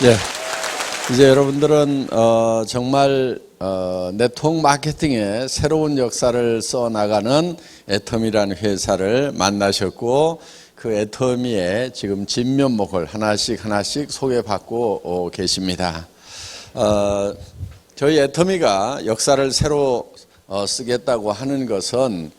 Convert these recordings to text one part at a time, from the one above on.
예. 이제 여러분들은 정말 네트워크 마케팅의 새로운 역사를 써나가는 애터미라는 회사를 만나셨고, 그 애터미의 지금 진면목을 하나씩 소개받고 계십니다. 저희 애터미가 역사를 새로 쓰겠다고 하는 것은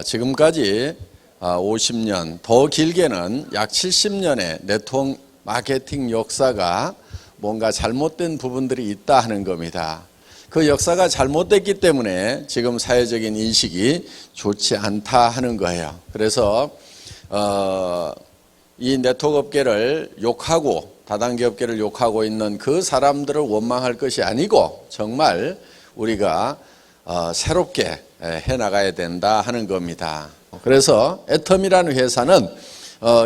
지금까지 50년, 더 길게는 약 70년의 네트워크 마케팅 역사가 뭔가 잘못된 부분들이 있다 하는 겁니다. 그 역사가 잘못됐기 때문에 지금 사회적인 인식이 좋지 않다 하는 거예요. 그래서 이 네트워크 업계를 욕하고 다단계 업계를 욕하고 있는 그 사람들을 원망할 것이 아니고 정말 우리가 새롭게 해나가야 된다 하는 겁니다. 그래서 애터미라는 회사는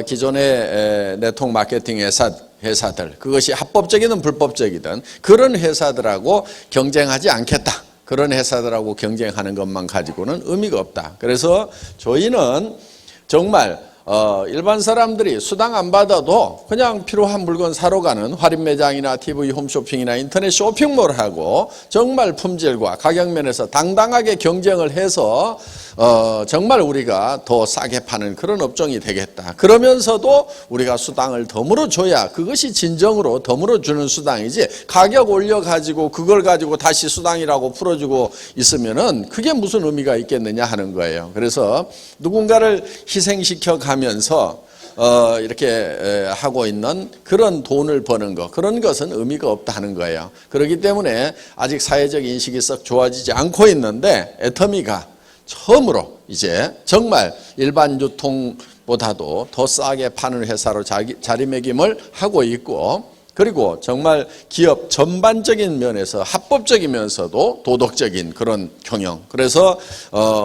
기존의 네트워크 마케팅 회사들, 그것이 합법적이든 불법적이든 그런 회사들하고 경쟁하지 않겠다. 그런 회사들하고 경쟁하는 것만 가지고는 의미가 없다. 그래서 저희는 정말 일반 사람들이 수당 안 받아도 그냥 필요한 물건 사러 가는 할인 매장이나 TV 홈쇼핑이나 인터넷 쇼핑몰하고 정말 품질과 가격 면에서 당당하게 경쟁을 해서 정말 우리가 더 싸게 파는 그런 업종이 되겠다. 그러면서도 우리가 수당을 덤으로 줘야 그것이 진정으로 덤으로 주는 수당이지, 가격 올려가지고 그걸 가지고 다시 수당이라고 풀어주고 있으면은 그게 무슨 의미가 있겠느냐 하는 거예요. 그래서 누군가를 희생시켜 가면서 이렇게 하고 있는 그런 돈을 버는 것, 그런 것은 의미가 없다 하는 거예요. 그렇기 때문에 아직 사회적 인식이 썩 좋아지지 않고 있는데, 애터미가 처음으로 이제 정말 일반 유통보다도 더 싸게 파는 회사로 자리매김을 하고 있고, 그리고 정말 기업 전반적인 면에서 합법적이면서도 도덕적인 그런 경영. 그래서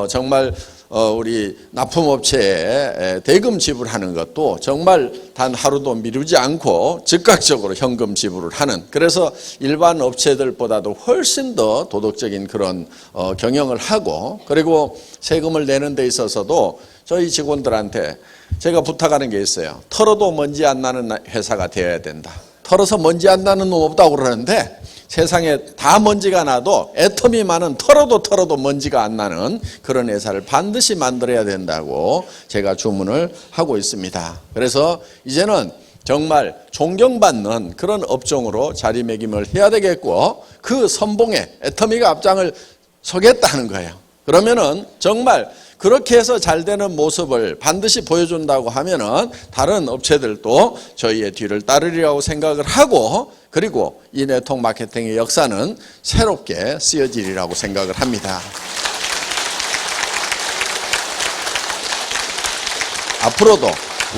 정말 우리 납품업체에 대금 지불하는 것도 정말 단 하루도 미루지 않고 즉각적으로 현금 지불을 하는, 그래서 일반 업체들보다도 훨씬 더 도덕적인 그런 경영을 하고, 그리고 세금을 내는 데 있어서도 저희 직원들한테 제가 부탁하는 게 있어요. 털어도 먼지 안 나는 회사가 되어야 된다. 털어서 먼지 안 나는 놈 없다고 그러는데, 세상에 다 먼지가 나도 애터미만은 털어도 먼지가 안 나는 그런 회사를 반드시 만들어야 된다고 제가 주문을 하고 있습니다. 그래서 이제는 정말 존경받는 그런 업종으로 자리매김을 해야 되겠고, 그 선봉에 애터미가 앞장을 서겠다는 거예요. 그러면은 정말 그렇게 해서 잘 되는 모습을 반드시 보여준다고 하면은 다른 업체들도 저희의 뒤를 따르리라고 생각을 하고, 그리고 이 네트워크 마케팅의 역사는 새롭게 쓰여지리라고 생각을 합니다. 앞으로도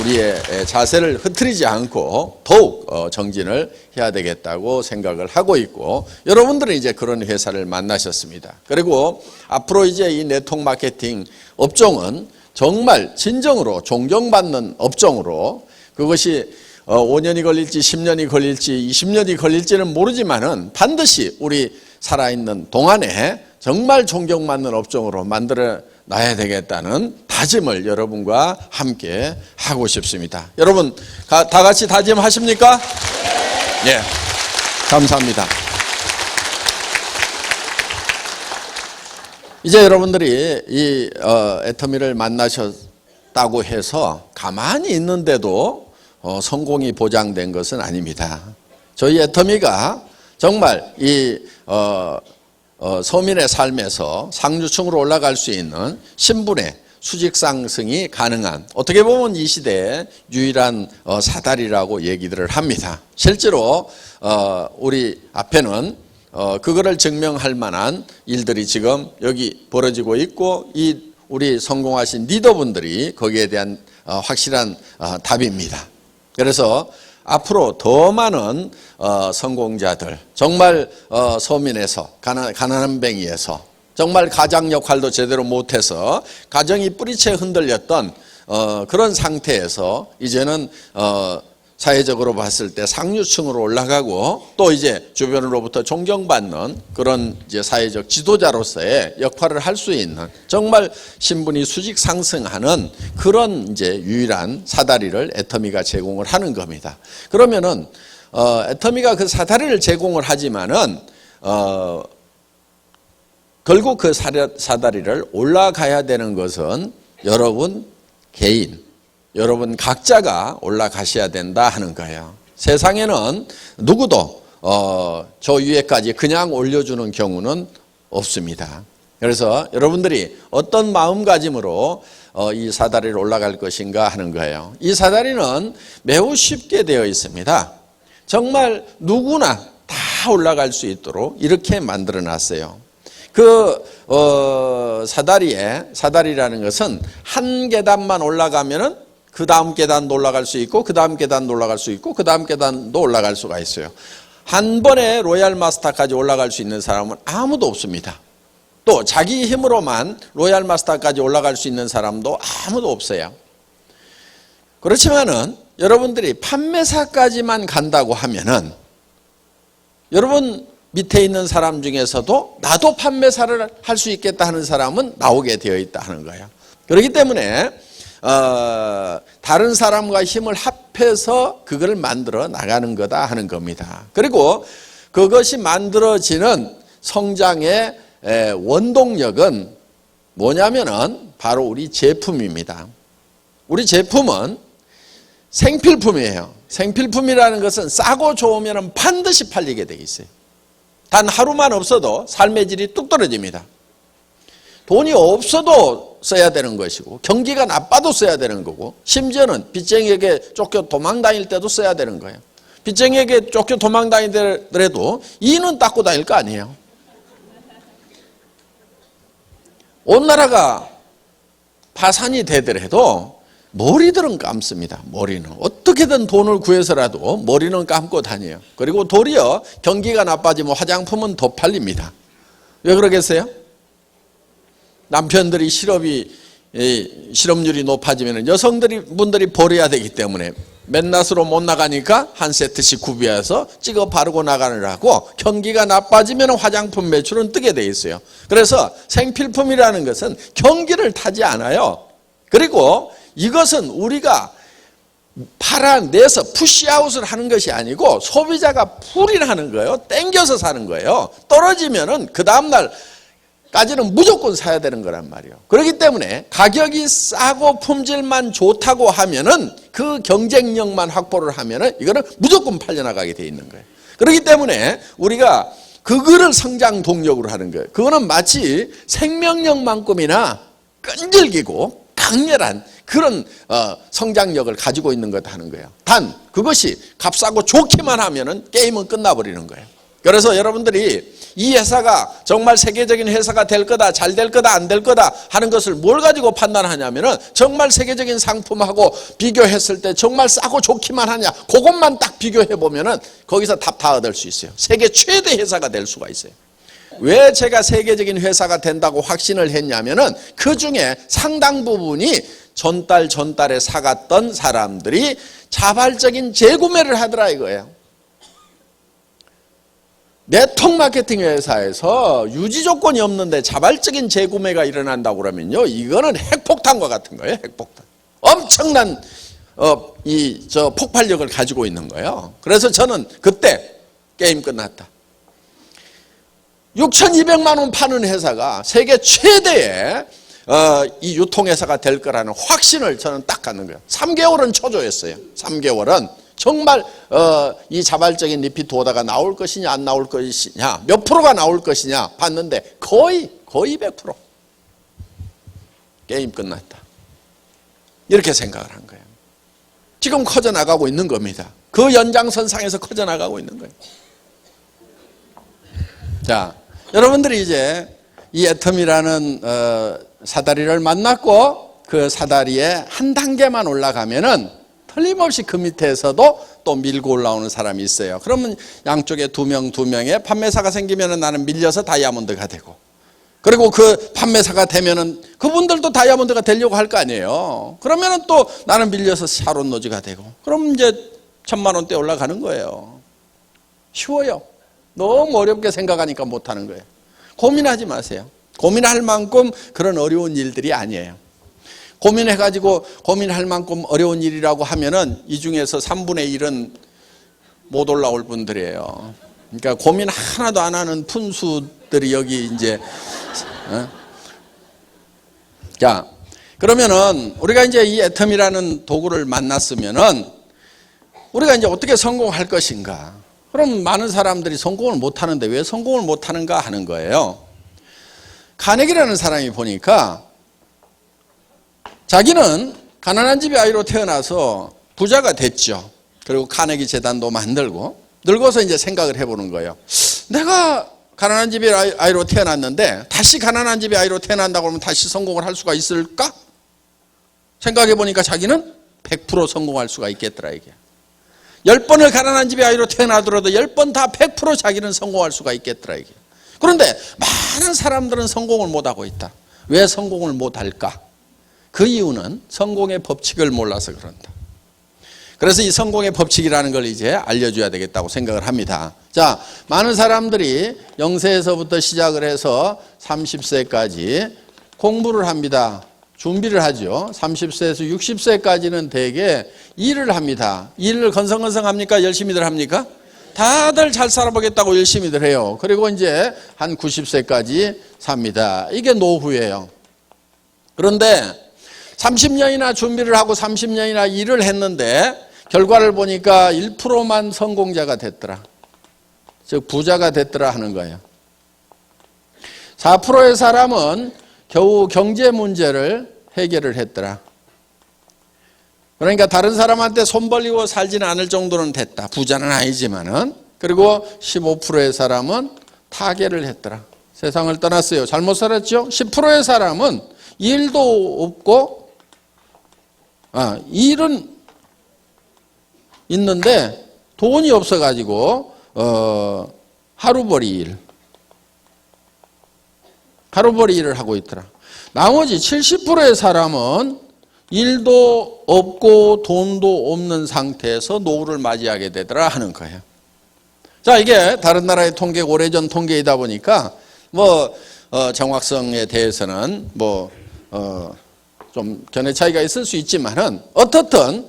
우리의 자세를 흐트리지 않고 더욱 정진을 해야 되겠다고 생각을 하고 있고, 여러분들은 이제 그런 회사를 만나셨습니다. 그리고 앞으로 이제 이 네트워크 마케팅 업종은 정말 진정으로 존경받는 업종으로, 그것이 5년이 걸릴지 10년이 걸릴지 20년이 걸릴지는 모르지만은 반드시 우리 살아있는 동안에 정말 존경받는 업종으로 만들어 놔야 되겠다는 다짐을 여러분과 함께 하고 싶습니다. 여러분 다 같이 다짐하십니까? 네. 감사합니다. 이제 여러분들이 이 애터미를 만나셨다고 해서 가만히 있는데도 성공이 보장된 것은 아닙니다. 저희 애터미가 정말 이 서민의 삶에서 상류층으로 올라갈 수 있는 신분의 수직 상승이 가능한, 어떻게 보면 이 시대의 유일한 사다리라고 얘기들을 합니다. 실제로 우리 앞에는 그거를 증명할 만한 일들이 지금 여기 벌어지고 있고, 이 우리 성공하신 리더분들이 거기에 대한 확실한 답입니다. 그래서 앞으로 더 많은 성공자들, 정말 서민에서 가난한 뱅이에서 정말 가장 역할도 제대로 못해서 가정이 뿌리채 흔들렸던 그런 상태에서 이제는 사회적으로 봤을 때 상류층으로 올라가고, 또 이제 주변으로부터 존경받는 그런 이제 사회적 지도자로서의 역할을 할 수 있는, 정말 신분이 수직 상승하는 그런 이제 유일한 사다리를 애터미가 제공을 하는 겁니다. 그러면은 애터미가 그 사다리를 제공을 하지만은 결국 그 사다리를 올라가야 되는 것은 여러분 개인, 여러분 각자가 올라가셔야 된다 하는 거예요. 세상에는 누구도 저 위에까지 그냥 올려주는 경우는 없습니다. 그래서 여러분들이 어떤 마음가짐으로 이 사다리를 올라갈 것인가 하는 거예요. 이 사다리는 매우 쉽게 되어 있습니다. 정말 누구나 다 올라갈 수 있도록 이렇게 만들어 놨어요. 그 사다리라는 것은 한 계단만 올라가면은 그 다음 계단도 올라갈 수 있고 그 다음 계단도 올라갈 수 있고 그 다음 계단도 올라갈 수가 있어요. 한 번에 로얄 마스터까지 올라갈 수 있는 사람은 아무도 없습니다. 또 자기 힘으로만 로얄 마스터까지 올라갈 수 있는 사람도 아무도 없어요. 그렇지만은 여러분들이 판매사까지만 간다고 하면은 여러분 밑에 있는 사람 중에서도 나도 판매사를 할 수 있겠다 하는 사람은 나오게 되어 있다 하는 거예요. 그렇기 때문에 다른 사람과 힘을 합해서 그걸 만들어 나가는 거다 하는 겁니다. 그리고 그것이 만들어지는 성장의 원동력은 뭐냐면은 바로 우리 제품입니다. 우리 제품은 생필품이에요. 생필품이라는 것은 싸고 좋으면 반드시 팔리게 되어 있어요. 단 하루만 없어도 삶의 질이 뚝 떨어집니다. 돈이 없어도 써야 되는 것이고 경기가 나빠도 써야 되는 거고 심지어는 빚쟁이에게 쫓겨 도망 다닐 때도 써야 되는 거예요. 빚쟁이에게 쫓겨 도망 다니더라도 이는 닦고 다닐 거 아니에요. 온 나라가 파산이 되더라도 머리들은 감습니다. 머리는 어떻게든 돈을 구해서라도 머리는 감고 다녀요. 그리고 도리어 경기가 나빠지면 화장품은 더 팔립니다. 왜 그러겠어요? 남편들이 실업률이 높아지면 여성분들이 버려야 되기 때문에 맨낫으로 못 나가니까 한 세트씩 구비해서 찍어 바르고 나가느라고 경기가 나빠지면 화장품 매출은 뜨게 돼 있어요. 그래서 생필품이라는 것은 경기를 타지 않아요. 그리고 이것은 우리가 팔아내서 푸시아웃을 하는 것이 아니고 소비자가 풀이하는 거예요. 땡겨서 사는 거예요. 떨어지면은 그 다음날 까지는 무조건 사야 되는 거란 말이에요. 그렇기 때문에 가격이 싸고 품질만 좋다고 하면은 그 경쟁력만 확보를 하면은 이거는 무조건 팔려나가게 돼 있는 거예요. 그렇기 때문에 우리가 그거를 성장 동력으로 하는 거예요. 그거는 마치 생명력만큼이나 끈질기고 강렬한 그런 성장력을 가지고 있는 것 하는 거예요. 단 그것이 값싸고 좋기만 하면은 게임은 끝나버리는 거예요. 그래서 여러분들이 이 회사가 정말 세계적인 회사가 될 거다, 잘 될 거다, 안 될 거다 하는 것을 뭘 가지고 판단하냐면은 정말 세계적인 상품하고 비교했을 때 정말 싸고 좋기만 하냐, 그것만 딱 비교해 보면은 거기서 답 다 얻을 수 있어요. 세계 최대 회사가 될 수가 있어요. 왜 제가 세계적인 회사가 된다고 확신을 했냐면은 그 중에 상당 부분이 전달에 사갔던 사람들이 자발적인 재구매를 하더라 이거예요. 네트워크 마케팅 회사에서 유지 조건이 없는데 자발적인 재구매가 일어난다고 그러면요, 이거는 핵폭탄과 같은 거예요. 핵폭탄. 엄청난 폭발력을 가지고 있는 거예요. 그래서 저는 그때 게임 끝났다. 6,200만 원 파는 회사가 세계 최대의 이 유통회사가 될 거라는 확신을 저는 딱 갖는 거예요. 3개월은 초조했어요. 3개월은 정말 이 자발적인 리피트 오다가 나올 것이냐 안 나올 것이냐, 몇 프로가 나올 것이냐 봤는데 거의 100%. 게임 끝났다. 이렇게 생각을 한 거예요. 지금 커져나가고 있는 겁니다. 그 연장선상에서 커져나가고 있는 거예요. 자, 여러분들이 이제 이 애텀이라는 사다리를 만났고 그 사다리에 한 단계만 올라가면은 틀림없이 그 밑에서도 또 밀고 올라오는 사람이 있어요. 그러면 양쪽에 두 명의 판매사가 생기면은 나는 밀려서 다이아몬드가 되고, 그리고 그 판매사가 되면은 그분들도 다이아몬드가 되려고 할 거 아니에요. 그러면은 또 나는 밀려서 샤론 노즈가 되고, 그럼 이제 1,000만 원대 올라가는 거예요. 쉬워요. 너무 어렵게 생각하니까 못하는 거예요. 고민하지 마세요. 고민할 만큼 그런 어려운 일들이 아니에요. 고민해가지고 고민할 만큼 어려운 일이라고 하면은 이 중에서 3분의 1은 못 올라올 분들이에요. 그러니까 고민 하나도 안 하는 푼수들이 여기 이제 자, 그러면은 우리가 이제 이 애텀이라는 도구를 만났으면은 우리가 이제 어떻게 성공할 것인가? 그럼 많은 사람들이 성공을 못 하는데 왜 성공을 못 하는가 하는 거예요. 카네기라는 사람이 보니까 자기는 가난한 집의 아이로 태어나서 부자가 됐죠. 그리고 카네기 재단도 만들고 늙어서 이제 생각을 해보는 거예요. 내가 가난한 집의 아이로 태어났는데 다시 가난한 집의 아이로 태어난다고 하면 다시 성공을 할 수가 있을까? 생각해 보니까 자기는 100% 성공할 수가 있겠더라 이게. 10번을 가난한 집의 아이로 태어나더라도 10번 다 100% 자기는 성공할 수가 있겠더라 이게. 그런데 많은 사람들은 성공을 못하고 있다. 왜 성공을 못할까? 그 이유는 성공의 법칙을 몰라서 그런다. 그래서 이 성공의 법칙이라는 걸 이제 알려줘야 되겠다고 생각을 합니다. 자, 많은 사람들이 0세에서부터 시작을 해서 30세까지 공부를 합니다. 준비를 하죠. 30세에서 60세까지는 대개 일을 합니다. 일을 건성건성합니까? 열심히들 합니까? 다들 잘 살아보겠다고 열심히들 해요. 그리고 이제 한 90세까지 삽니다. 이게 노후예요. 그런데 30년이나 준비를 하고 30년이나 일을 했는데 결과를 보니까 1%만 성공자가 됐더라. 즉 부자가 됐더라 하는 거예요. 4%의 사람은 겨우 경제 문제를 해결을 했더라. 그러니까 다른 사람한테 손 벌리고 살지는 않을 정도는 됐다. 부자는 아니지만은. 그리고 15%의 사람은 타계를 했더라. 세상을 떠났어요. 잘못 살았죠? 10%의 사람은 일도 없고 일은 있는데 돈이 없어가지고 하루벌이 일을 하고 있더라. 나머지 70%의 사람은 일도 없고 돈도 없는 상태에서 노후를 맞이하게 되더라 하는 거예요. 자, 이게 다른 나라의 통계, 오래전 통계이다 보니까 정확성에 대해서는 좀 견해 차이가 있을 수 있지만은 어떻든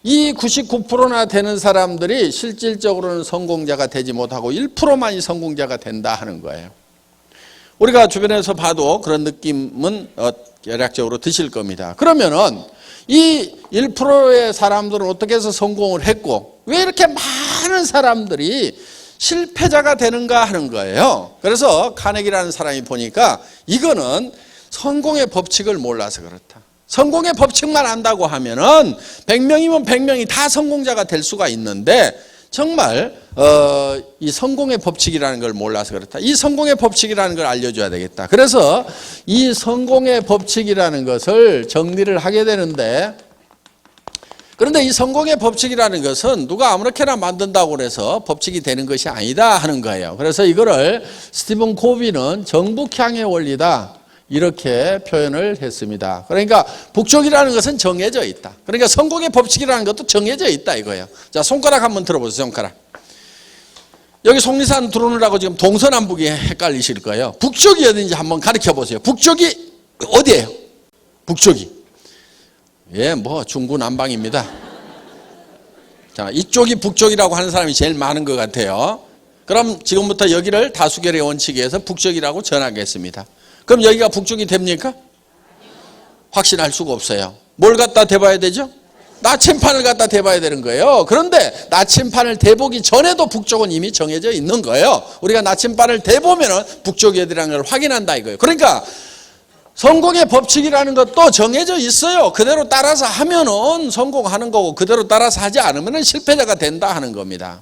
이 99%나 되는 사람들이 실질적으로는 성공자가 되지 못하고 1%만이 성공자가 된다 하는 거예요. 우리가 주변에서 봐도 그런 느낌은 대략적으로 드실 겁니다. 그러면은 이 1%의 사람들은 어떻게 해서 성공을 했고 왜 이렇게 많은 사람들이 실패자가 되는가 하는 거예요. 그래서 카네기라는 사람이 보니까 이거는 성공의 법칙을 몰라서 그렇다. 성공의 법칙만 안다고 하면은 100명이면 100명이 다 성공자가 될 수가 있는데 정말 이 성공의 법칙이라는 걸 몰라서 그렇다. 이 성공의 법칙이라는 걸 알려줘야 되겠다. 그래서 이 성공의 법칙이라는 것을 정리를 하게 되는데 그런데 이 성공의 법칙이라는 것은 누가 아무렇게나 만든다고 해서 법칙이 되는 것이 아니다 하는 거예요. 그래서 이거를 스티븐 코비는 정북향의 원리다. 이렇게 표현을 했습니다. 그러니까 북쪽이라는 것은 정해져 있다. 그러니까 성공의 법칙이라는 것도 정해져 있다 이거예요. 자, 손가락 한번 들어보세요. 손가락. 여기 속리산 들어오느라고 지금 동서남북이 헷갈리실 거예요. 북쪽이 어딘지 한번 가르쳐 보세요. 북쪽이 어디예요? 북쪽이. 중구난방입니다. 자, 이쪽이 북쪽이라고 하는 사람이 제일 많은 것 같아요. 그럼 지금부터 여기를 다수결의 원칙에 의해서 북쪽이라고 정하겠습니다. 그럼 여기가 북쪽이 됩니까? 확신할 수가 없어요. 뭘 갖다 대봐야 되죠? 나침판을 갖다 대봐야 되는 거예요. 그런데 나침판을 대보기 전에도 북쪽은 이미 정해져 있는 거예요. 우리가 나침판을 대보면 북쪽이 어디라는 걸 확인한다 이거예요. 그러니까 성공의 법칙이라는 것도 정해져 있어요. 그대로 따라서 하면은 성공하는 거고 그대로 따라서 하지 않으면 실패자가 된다 하는 겁니다.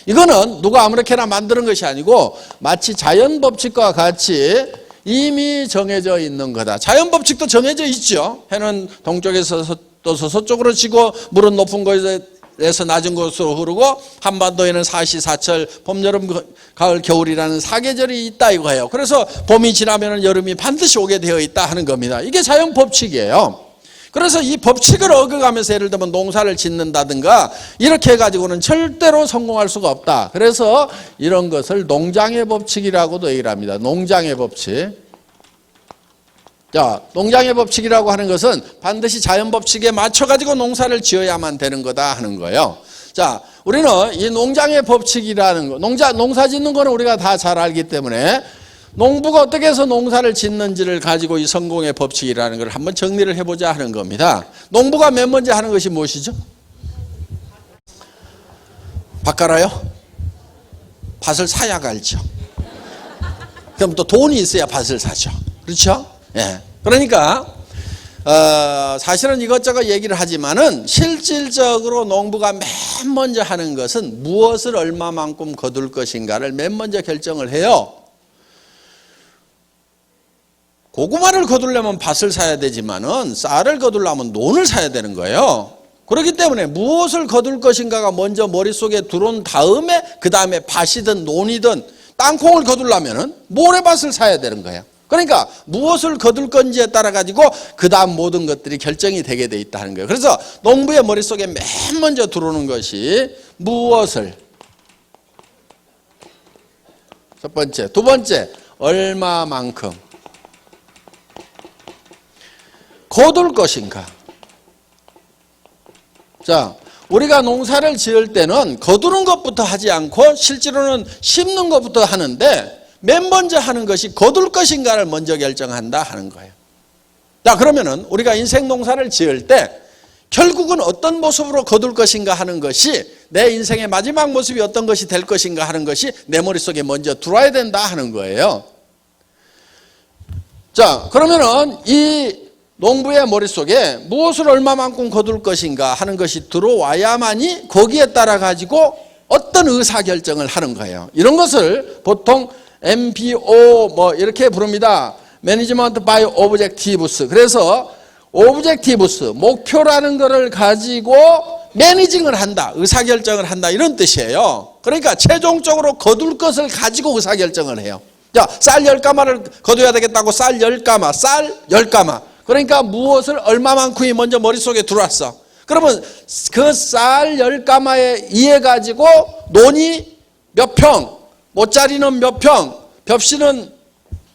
이거는 누가 아무렇게나 만드는 것이 아니고 마치 자연 법칙과 같이 이미 정해져 있는 거다. 자연 법칙도 정해져 있죠. 해는 동쪽에서 떠서 서쪽으로 지고 물은 높은 곳에서 낮은 곳으로 흐르고 한반도에는 사시사철 봄, 여름, 가을, 겨울이라는 사계절이 있다 이거예요. 그래서 봄이 지나면 여름이 반드시 오게 되어 있다 하는 겁니다. 이게 자연 법칙이에요. 그래서 이 법칙을 어겨가면서 예를 들면 농사를 짓는다든가 이렇게 해가지고는 절대로 성공할 수가 없다. 그래서 이런 것을 농장의 법칙이라고도 얘기를 합니다. 농장의 법칙. 자, 농장의 법칙이라고 하는 것은 반드시 자연 법칙에 맞춰가지고 농사를 지어야만 되는 거다 하는 거예요. 자, 우리는 이 농장의 법칙이라는 거, 농사 짓는 거는 우리가 다 잘 알기 때문에 농부가 어떻게 해서 농사를 짓는지를 가지고 이 성공의 법칙이라는 걸 한번 정리를 해보자 하는 겁니다. 농부가 맨 먼저 하는 것이 무엇이죠? 밭 갈아요? 밭을 사야 갈죠. 그럼 또 돈이 있어야 밭을 사죠. 그렇죠? 예. 그러니까 사실은 이것저것 얘기를 하지만은 실질적으로 농부가 맨 먼저 하는 것은 무엇을 얼마만큼 거둘 것인가를 맨 먼저 결정을 해요. 고구마를 거두려면 밭을 사야 되지만은 쌀을 거두려면 논을 사야 되는 거예요. 그렇기 때문에 무엇을 거둘 것인가가 먼저 머릿속에 들어온 다음에 그 다음에 밭이든 논이든 땅콩을 거두려면은 모래밭을 사야 되는 거예요. 그러니까 무엇을 거둘 건지에 따라 가지고 그 다음 모든 것들이 결정이 되게 돼 있다는 거예요. 그래서 농부의 머릿속에 맨 먼저 들어오는 것이 무엇을, 첫 번째, 두 번째, 얼마만큼 거둘 것인가. 자, 우리가 농사를 지을 때는 거두는 것부터 하지 않고 실제로는 심는 것부터 하는데 맨 먼저 하는 것이 거둘 것인가를 먼저 결정한다 하는 거예요. 자, 그러면은 우리가 인생 농사를 지을 때 결국은 어떤 모습으로 거둘 것인가 하는 것이, 내 인생의 마지막 모습이 어떤 것이 될 것인가 하는 것이 내 머릿속에 먼저 들어와야 된다 하는 거예요. 자, 그러면은 이 농부의 머릿속에 무엇을 얼마만큼 거둘 것인가 하는 것이 들어와야만이 거기에 따라 가지고 어떤 의사결정을 하는 거예요. 이런 것을 보통 MBO 뭐 이렇게 부릅니다. Management by Objectives. 그래서 Objectives, 목표라는 것을 가지고 매니징을 한다, 의사결정을 한다, 이런 뜻이에요. 그러니까 최종적으로 거둘 것을 가지고 의사결정을 해요. 자, 쌀 10가마를 거둬야 되겠다고 쌀 10가마, 쌀 10가마. 그러니까 무엇을 얼마만큼이 먼저 머릿속에 들어왔어. 그러면 그 쌀 10가마에 의해 가지고 논이 몇 평, 모짜리는 몇 평, 벽시는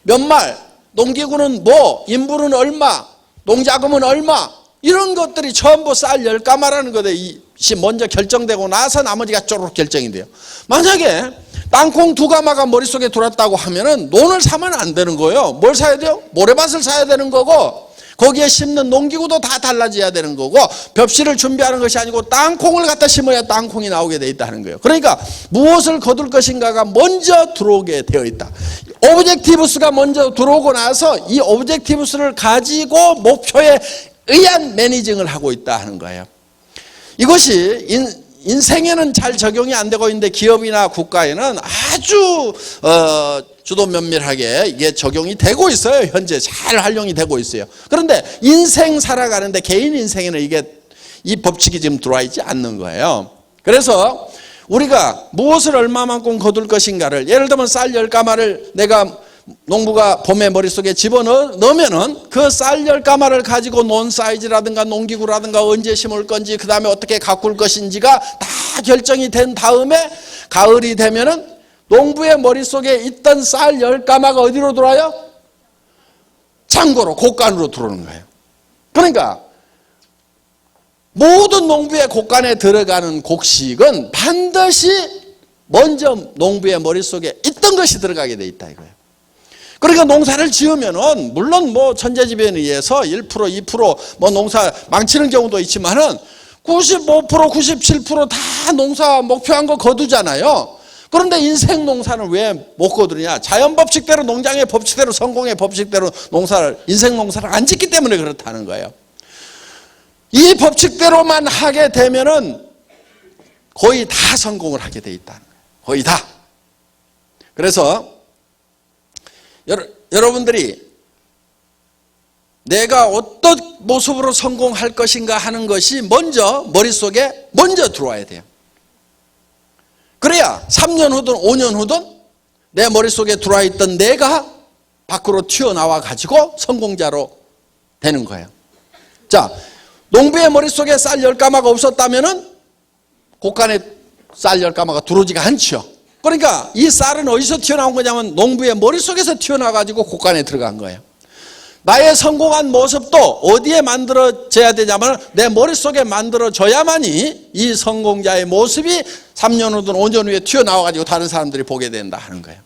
몇 말, 농기구는 뭐, 인부는 얼마, 농자금은 얼마, 이런 것들이 전부 쌀 10가마라는 것이 먼저 결정되고 나서 나머지가 쪼록 결정이 돼요. 만약에 땅콩 2가마가 머릿속에 들어왔다고 하면은 논을 사면 안 되는 거예요. 뭘 사야 돼요? 모래밭을 사야 되는 거고, 거기에 심는 농기구도 다 달라져야 되는 거고, 벽시를 준비하는 것이 아니고 땅콩을 갖다 심어야 땅콩이 나오게 돼 있다는 거예요. 그러니까 무엇을 거둘 것인가가 먼저 들어오게 되어 있다. 오브젝티브스가 먼저 들어오고 나서 이 오브젝티브스를 가지고 목표에 의한 매니징을 하고 있다 하는 거예요. 이것이 인생에는 잘 적용이 안 되고 있는데 기업이나 국가에는 아주 주도 면밀하게 이게 적용이 되고 있어요. 현재 잘 활용이 되고 있어요. 그런데 인생 살아가는데 개인 인생에는 이게 이 법칙이 지금 들어와 있지 않는 거예요. 그래서 우리가 무엇을 얼마만큼 거둘 것인가를, 예를 들면 쌀 10가마를 내가 농부가 봄에 머릿속에 집어넣으면은 그 쌀 10가마를 가지고 논 사이즈라든가 농기구라든가 언제 심을 건지 그 다음에 어떻게 가꿀 것인지가 다 결정이 된 다음에 가을이 되면은 농부의 머릿속에 있던 쌀 10가마가 어디로 들어와요? 창고로, 곡간으로 들어오는 거예요. 그러니까 모든 농부의 곡간에 들어가는 곡식은 반드시 먼저 농부의 머릿속에 있던 것이 들어가게 돼 있다 이거예요. 그러니까 농사를 지으면은 물론 뭐 천재지변에 의해서 1%, 2% 뭐 농사 망치는 경우도 있지만은 95%, 97% 다 농사 목표한 거 거두잖아요. 그런데 인생 농사는 왜 못 거두냐? 자연 법칙대로, 농장의 법칙대로, 성공의 법칙대로 인생 농사를 안 짓기 때문에 그렇다는 거예요. 이 법칙대로만 하게 되면은 거의 다 성공을 하게 돼 있다는 거예요. 거의 다. 그래서 여러분들이 내가 어떤 모습으로 성공할 것인가 하는 것이 먼저 머릿속에 먼저 들어와야 돼요. 그래야 3년 후든 5년 후든 내 머릿속에 들어와 있던 내가 밖으로 튀어나와 가지고 성공자로 되는 거예요. 자, 농부의 머릿속에 쌀 10가마가 없었다면은 곡간에 쌀 10가마가 들어오지가 않죠. 그러니까 이 쌀은 어디서 튀어나온 거냐면 농부의 머릿속에서 튀어나와 가지고 곡간에 들어간 거예요. 나의 성공한 모습도 어디에 만들어져야 되냐면 내 머릿속에 만들어져야만이 이 성공자의 모습이 3년 후든 5년 후에 튀어나와가지고 다른 사람들이 보게 된다 하는 거예요.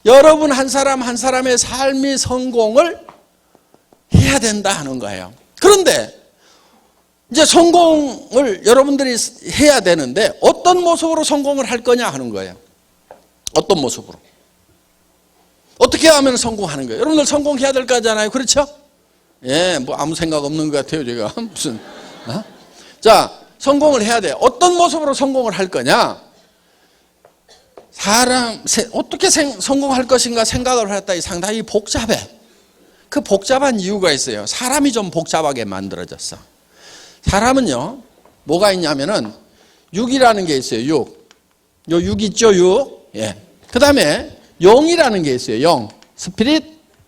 여러분 한 사람 한 사람의 삶이 성공을 해야 된다 하는 거예요. 그런데 이제 성공을 여러분들이 해야 되는데 어떤 모습으로 성공을 할 거냐 하는 거예요. 어떤 모습으로. 어떻게 하면 성공하는 거예요? 여러분들 성공해야 될 거잖아요. 그렇죠? 예, 뭐 아무 생각 없는 것 같아요, 제가. 무슨. 자, 성공을 해야 돼요. 어떤 모습으로 성공을 할 거냐? 어떻게 성공할 것인가 생각을 했더니 상당히 복잡해. 그 복잡한 이유가 있어요. 사람이 좀 복잡하게 만들어졌어. 사람은요, 뭐가 있냐면은, 육이라는 게 있어요, 육. 요 육 있죠, 육? 예. 그 다음에, 영이라는 게 있어요, 영. 스피릿.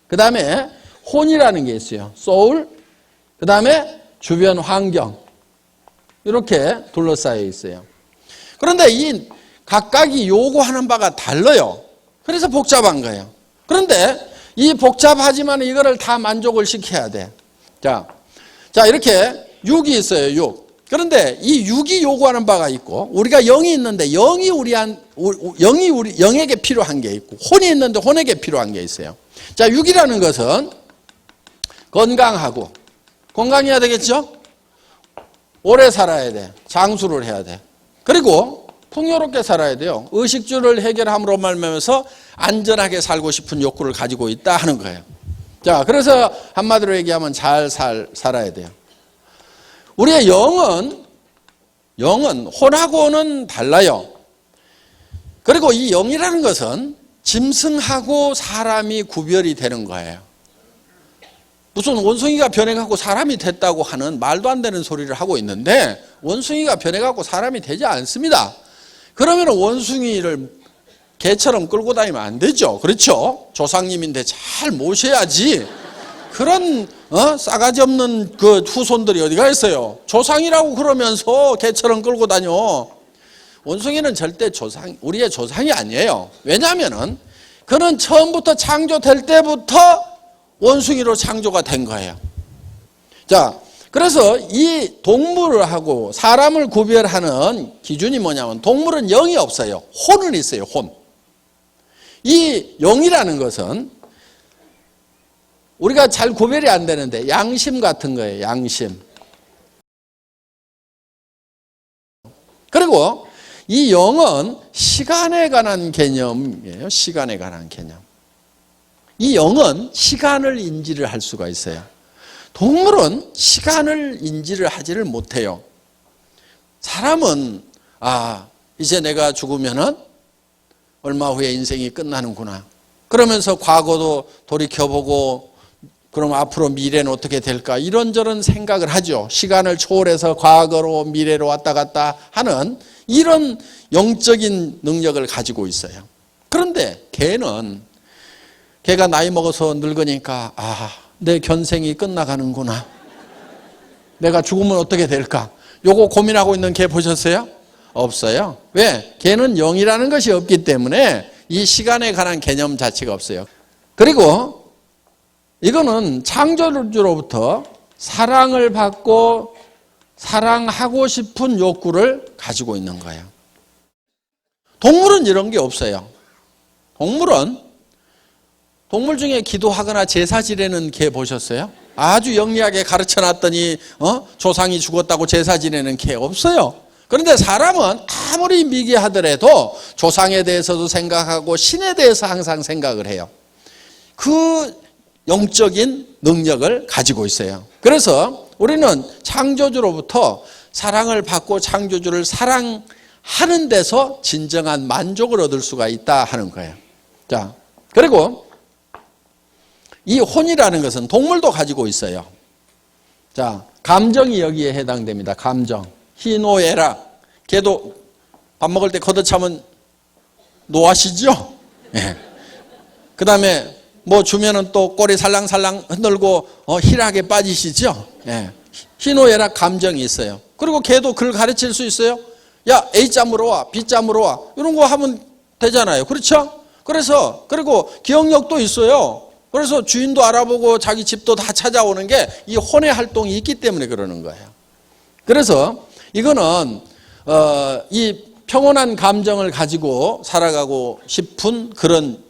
그 다음에, 혼이라는 게 있어요, 소울. 그 다음에, 주변 환경. 이렇게 둘러싸여 있어요. 그런데 이 각각이 요구하는 바가 달라요. 그래서 복잡한 거예요. 그런데, 이 복잡하지만 이거를 다 만족을 시켜야 돼. 자, 이렇게, 6이 있어요, 6. 그런데 이 6이 요구하는 바가 있고 우리가 0이 있는데 0이 영에게 필요한 게 있고 혼이 있는데 혼에게 필요한 게 있어요. 자, 6이라는 것은 건강해야 되겠죠? 오래 살아야 돼. 장수를 해야 돼. 그리고 풍요롭게 살아야 돼요. 의식주를 해결함으로 말미암아서 안전하게 살고 싶은 욕구를 가지고 있다 하는 거예요. 자, 그래서 한마디로 얘기하면 잘 살아야 돼요. 우리의 영은 혼하고는 달라요. 그리고 이 영이라는 것은 짐승하고 사람이 구별이 되는 거예요. 무슨 원숭이가 변해갖고 사람이 됐다고 하는 말도 안 되는 소리를 하고 있는데 원숭이가 변해갖고 사람이 되지 않습니다. 그러면 원숭이를 개처럼 끌고 다니면 안 되죠. 그렇죠? 조상님인데 잘 모셔야지. 그런 싸가지 없는 그 후손들이 어디가 있어요? 조상이라고 그러면서 개처럼 끌고 다녀. 원숭이는 절대 우리의 조상이 아니에요. 왜냐하면은 그는 처음부터 창조될 때부터 원숭이로 창조가 된 거예요. 자, 그래서 이 동물하고 사람을 구별하는 기준이 뭐냐면 동물은 영이 없어요. 혼은 있어요. 혼. 이 영이라는 것은 우리가 잘 구별이 안 되는데 양심 같은 거예요. 양심. 그리고 이 영은 시간에 관한 개념이에요. 시간에 관한 개념. 이 영은 시간을 인지를 할 수가 있어요. 동물은 시간을 인지를 하지를 못해요. 사람은 이제 내가 죽으면은 얼마 후에 인생이 끝나는구나. 그러면서 과거도 돌이켜보고 그럼 앞으로 미래는 어떻게 될까? 이런저런 생각을 하죠. 시간을 초월해서 과거로 미래로 왔다 갔다 하는 이런 영적인 능력을 가지고 있어요. 그런데 개가 나이 먹어서 늙으니까 내 견생이 끝나가는구나. 내가 죽으면 어떻게 될까? 요거 고민하고 있는 개 보셨어요? 없어요. 왜? 개는 영이라는 것이 없기 때문에 이 시간에 관한 개념 자체가 없어요. 그리고 이거는 창조주로부터 사랑을 받고 사랑하고 싶은 욕구를 가지고 있는 거예요. 동물은 이런 게 없어요. 동물 중에 기도하거나 제사 지내는 개 보셨어요? 아주 영리하게 가르쳐 놨더니 조상이 죽었다고 제사 지내는 개 없어요. 그런데 사람은 아무리 미개하더라도 조상에 대해서도 생각하고 신에 대해서 항상 생각을 해요. 그 영적인 능력을 가지고 있어요. 그래서 우리는 창조주로부터 사랑을 받고 창조주를 사랑하는 데서 진정한 만족을 얻을 수가 있다 하는 거예요. 자, 그리고 이 혼이라는 것은 동물도 가지고 있어요. 자, 감정이 여기에 해당됩니다. 감정. 희노애락. 걔도 밥 먹을 때 걷어차면 노하시죠? 예. 그 다음에 뭐 주면은 또 꼬리 살랑살랑 흔들고 희락에 빠지시죠? 예. 희노애락 감정이 있어요. 그리고 걔도 글 가르칠 수 있어요. 야, A짬으로 와, B짬으로 와. 이런 거 하면 되잖아요. 그렇죠? 그리고 기억력도 있어요. 그래서 주인도 알아보고 자기 집도 다 찾아오는 게 이 혼의 활동이 있기 때문에 그러는 거예요. 그래서 이거는 이 평온한 감정을 가지고 살아가고 싶은 그런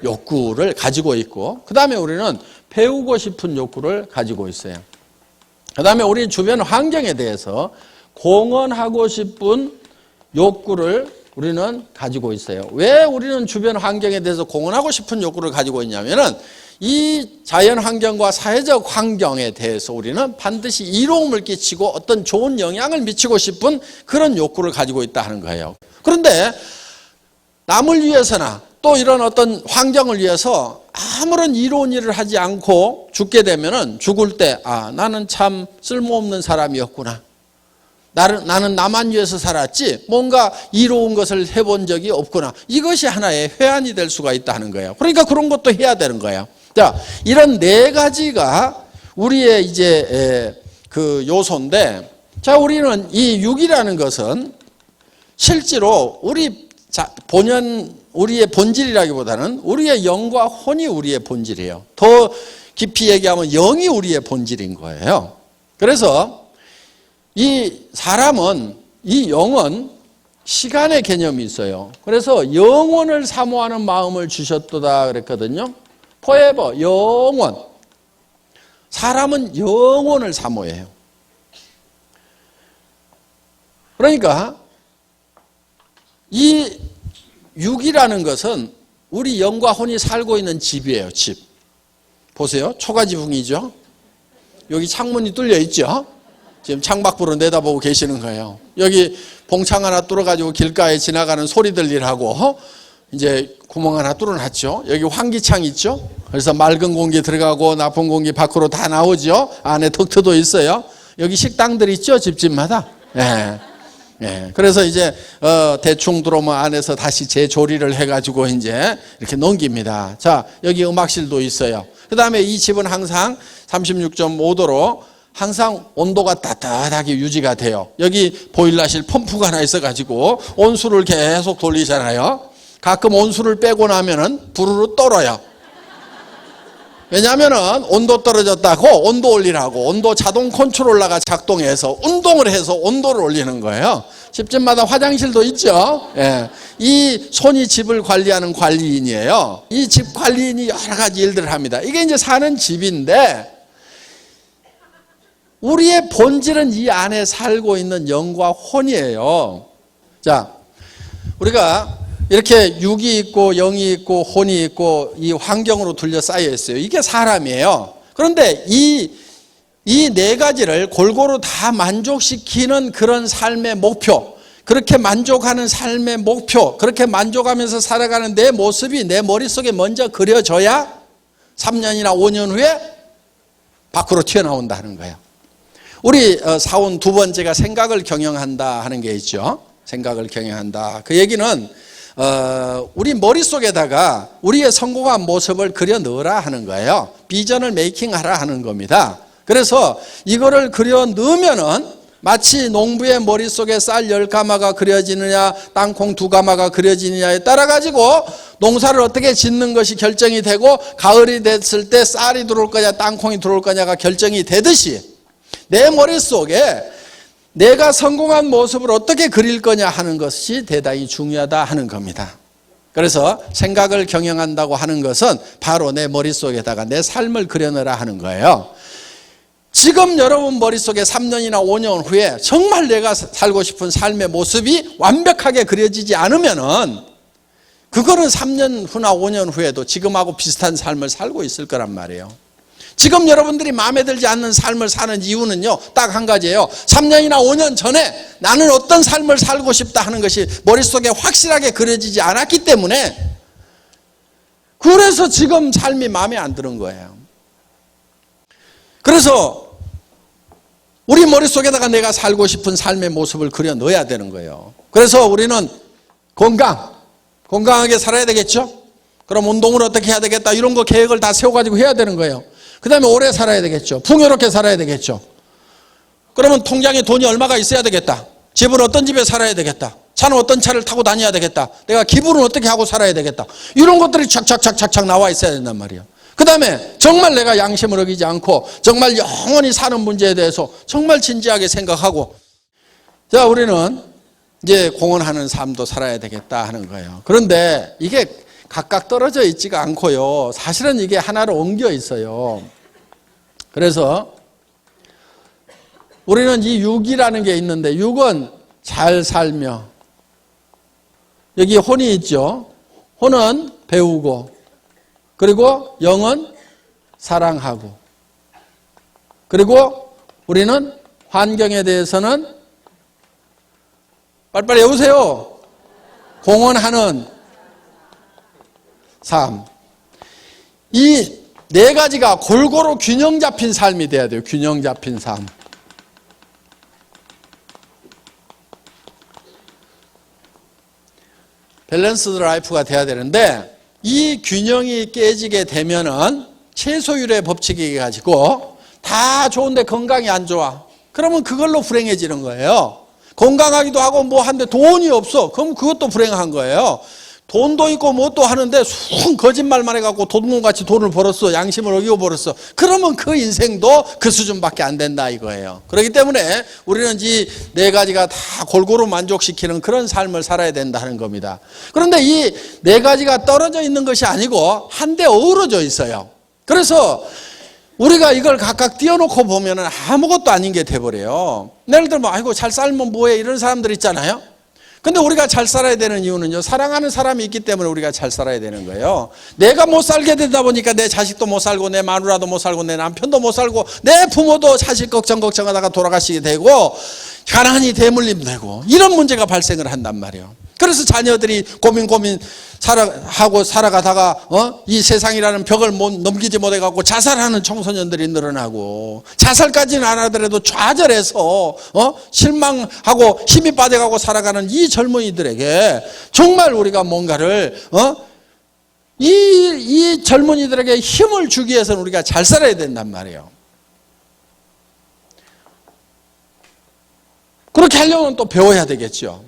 욕구를 가지고 있고, 그 다음에 우리는 배우고 싶은 욕구를 가지고 있어요. 그 다음에 우리 주변 환경에 대해서 공헌하고 싶은 욕구를 우리는 가지고 있어요. 왜 우리는 주변 환경에 대해서 공헌하고 싶은 욕구를 가지고 있냐면은 이 자연 환경과 사회적 환경에 대해서 우리는 반드시 이로움을 끼치고 어떤 좋은 영향을 미치고 싶은 그런 욕구를 가지고 있다 하는 거예요. 그런데 남을 위해서나 또 이런 어떤 환경을 위해서 아무런 이로운 일을 하지 않고 죽게 되면은 죽을 때 나는 참 쓸모없는 사람이었구나. 나는 나만 위해서 살았지 뭔가 이로운 것을 해본 적이 없구나. 이것이 하나의 회한이 될 수가 있다는 거예요. 그러니까 그런 것도 해야 되는 거예요. 자, 이런 네 가지가 우리의 이제 그 요소인데, 자, 우리는 이 육이라는 것은 실제로 우리의 본질이라기보다는 우리의 영과 혼이 우리의 본질이에요. 더 깊이 얘기하면 영이 우리의 본질인 거예요. 그래서 이 사람은, 이 영은 시간의 개념이 있어요. 그래서 영원을 사모하는 마음을 주셨도다 그랬거든요. forever, 영원. 사람은 영원을 사모해요. 그러니까 이 육이라는 것은 우리 영과 혼이 살고 있는 집이에요, 집. 보세요. 초가지붕이죠. 여기 창문이 뚫려 있죠. 지금 창밖으로 내다보고 계시는 거예요. 여기 봉창 하나 뚫어가지고 길가에 지나가는 소리 들리라고 이제 구멍 하나 뚫어놨죠. 여기 환기창 있죠. 그래서 맑은 공기 들어가고 나쁜 공기 밖으로 다 나오죠. 안에 덕트도 있어요. 여기 식당들 있죠, 집집마다. 그래서 이제 대충 들어오면 안에서 다시 재조리를 해가지고 이제 이렇게 넘깁니다. 자, 여기 음악실도 있어요. 그 다음에 이 집은 항상 36.5도로 항상 온도가 따뜻하게 유지가 돼요. 여기 보일러실 펌프가 하나 있어가지고 온수를 계속 돌리잖아요. 가끔 온수를 빼고 나면은 부르르 떨어요. 왜냐하면은 온도 떨어졌다고 온도 올리라고 온도 자동 컨트롤러가 작동해서 운동을 해서 온도를 올리는 거예요. 집집마다 화장실도 있죠. 이 손이 집을 관리하는 관리인이에요. 이 집 관리인이 여러 가지 일들을 합니다. 이게 이제 사는 집인데 우리의 본질은 이 안에 살고 있는 영과 혼이에요. 자, 우리가 이렇게 육이 있고 영이 있고 혼이 있고 이 환경으로 둘러싸여 있어요. 이게 사람이에요. 그런데 이 네 가지를 골고루 다 만족시키는 그런 삶의 목표, 그렇게 만족하는 삶의 목표, 그렇게 만족하면서 살아가는 내 모습이 내 머릿속에 먼저 그려져야 3년이나 5년 후에 밖으로 튀어나온다는 거예요. 우리 사원 두 번째가 생각을 경영한다 하는 게 있죠. 생각을 경영한다. 그 얘기는 우리 머릿속에다가 우리의 성공한 모습을 그려 넣으라 하는 거예요. 비전을 메이킹하라 하는 겁니다. 그래서 이거를 그려 넣으면은 마치 농부의 머릿속에 쌀 10가마가 그려지느냐 땅콩 2가마가 그려지느냐에 따라 가지고 농사를 어떻게 짓는 것이 결정이 되고 가을이 됐을 때 쌀이 들어올 거냐 땅콩이 들어올 거냐가 결정이 되듯이 내 머릿속에 내가 성공한 모습을 어떻게 그릴 거냐 하는 것이 대단히 중요하다 하는 겁니다. 그래서 생각을 경영한다고 하는 것은 바로 내 머릿속에다가 내 삶을 그려넣으라 하는 거예요. 지금 여러분 머릿속에 3년이나 5년 후에 정말 내가 살고 싶은 삶의 모습이 완벽하게 그려지지 않으면은 그거는 3년 후나 5년 후에도 지금하고 비슷한 삶을 살고 있을 거란 말이에요. 지금 여러분들이 마음에 들지 않는 삶을 사는 이유는요, 딱 한 가지예요. 3년이나 5년 전에 나는 어떤 삶을 살고 싶다 하는 것이 머릿속에 확실하게 그려지지 않았기 때문에 그래서 지금 삶이 마음에 안 드는 거예요. 그래서 우리 머릿속에다가 내가 살고 싶은 삶의 모습을 그려 넣어야 되는 거예요. 그래서 우리는 건강하게 살아야 되겠죠? 그럼 운동을 어떻게 해야 되겠다 이런 거 계획을 다 세워가지고 해야 되는 거예요. 그 다음에 오래 살아야 되겠죠. 풍요롭게 살아야 되겠죠. 그러면 통장에 돈이 얼마가 있어야 되겠다. 집은 어떤 집에 살아야 되겠다. 차는 어떤 차를 타고 다녀야 되겠다. 내가 기분은 어떻게 하고 살아야 되겠다. 이런 것들이 착착착착 나와 있어야 된단 말이에요. 그 다음에 정말 내가 양심을 어기지 않고 정말 영원히 사는 문제에 대해서 정말 진지하게 생각하고, 자, 우리는 이제 공헌하는 삶도 살아야 되겠다 하는 거예요. 그런데 이게 각각 떨어져 있지가 않고요. 사실은 이게 하나로 엉겨 있어요. 그래서 우리는 이 육이라는 게 있는데, 육은 잘 살며, 여기 혼이 있죠. 혼은 배우고, 그리고 영은 사랑하고, 그리고 우리는 환경에 대해서는 빨리빨리 외우세요. 공헌하는 삶. 이 네 가지가 골고루 균형 잡힌 삶이 돼야 돼요. 균형 잡힌 삶. 밸런스드 라이프가 돼야 되는데, 이 균형이 깨지게 되면은 최소율의 법칙이 가지고 다 좋은데 건강이 안 좋아. 그러면 그걸로 불행해지는 거예요. 건강하기도 하고 뭐 한데 돈이 없어. 그럼 그것도 불행한 거예요. 돈도 있고 뭣도 하는데 순 거짓말만 해갖고 도둑놈같이 돈을 벌었어. 양심을 어기고 벌었어. 그러면 그 인생도 그 수준밖에 안 된다 이거예요. 그렇기 때문에 우리는 이 네 가지가 다 골고루 만족시키는 그런 삶을 살아야 된다는 겁니다. 그런데 이 네 가지가 떨어져 있는 것이 아니고 한데 어우러져 있어요. 그래서 우리가 이걸 각각 띄워놓고 보면은 아무것도 아닌 게 돼버려요. 예를 들면 아이고 잘 살면 뭐해 이런 사람들 있잖아요. 근데 우리가 잘 살아야 되는 이유는요, 사랑하는 사람이 있기 때문에 우리가 잘 살아야 되는 거예요. 내가 못 살게 되다 보니까 내 자식도 못 살고 내 마누라도 못 살고 내 남편도 못 살고 내 부모도 자식 걱정하다가 돌아가시게 되고 가난이 대물림 되고 이런 문제가 발생을 한단 말이에요. 그래서 자녀들이 고민 하고 살아가다가 이 세상이라는 벽을 넘기지 못해갖고 자살하는 청소년들이 늘어나고, 자살까지는 안 하더라도 좌절해서 실망하고 힘이 빠져가고 살아가는 이 젊은이들에게 정말 우리가 뭔가를 이 젊은이들에게 힘을 주기 위해서는 우리가 잘 살아야 된단 말이에요. 그렇게 하려면 또 배워야 되겠죠.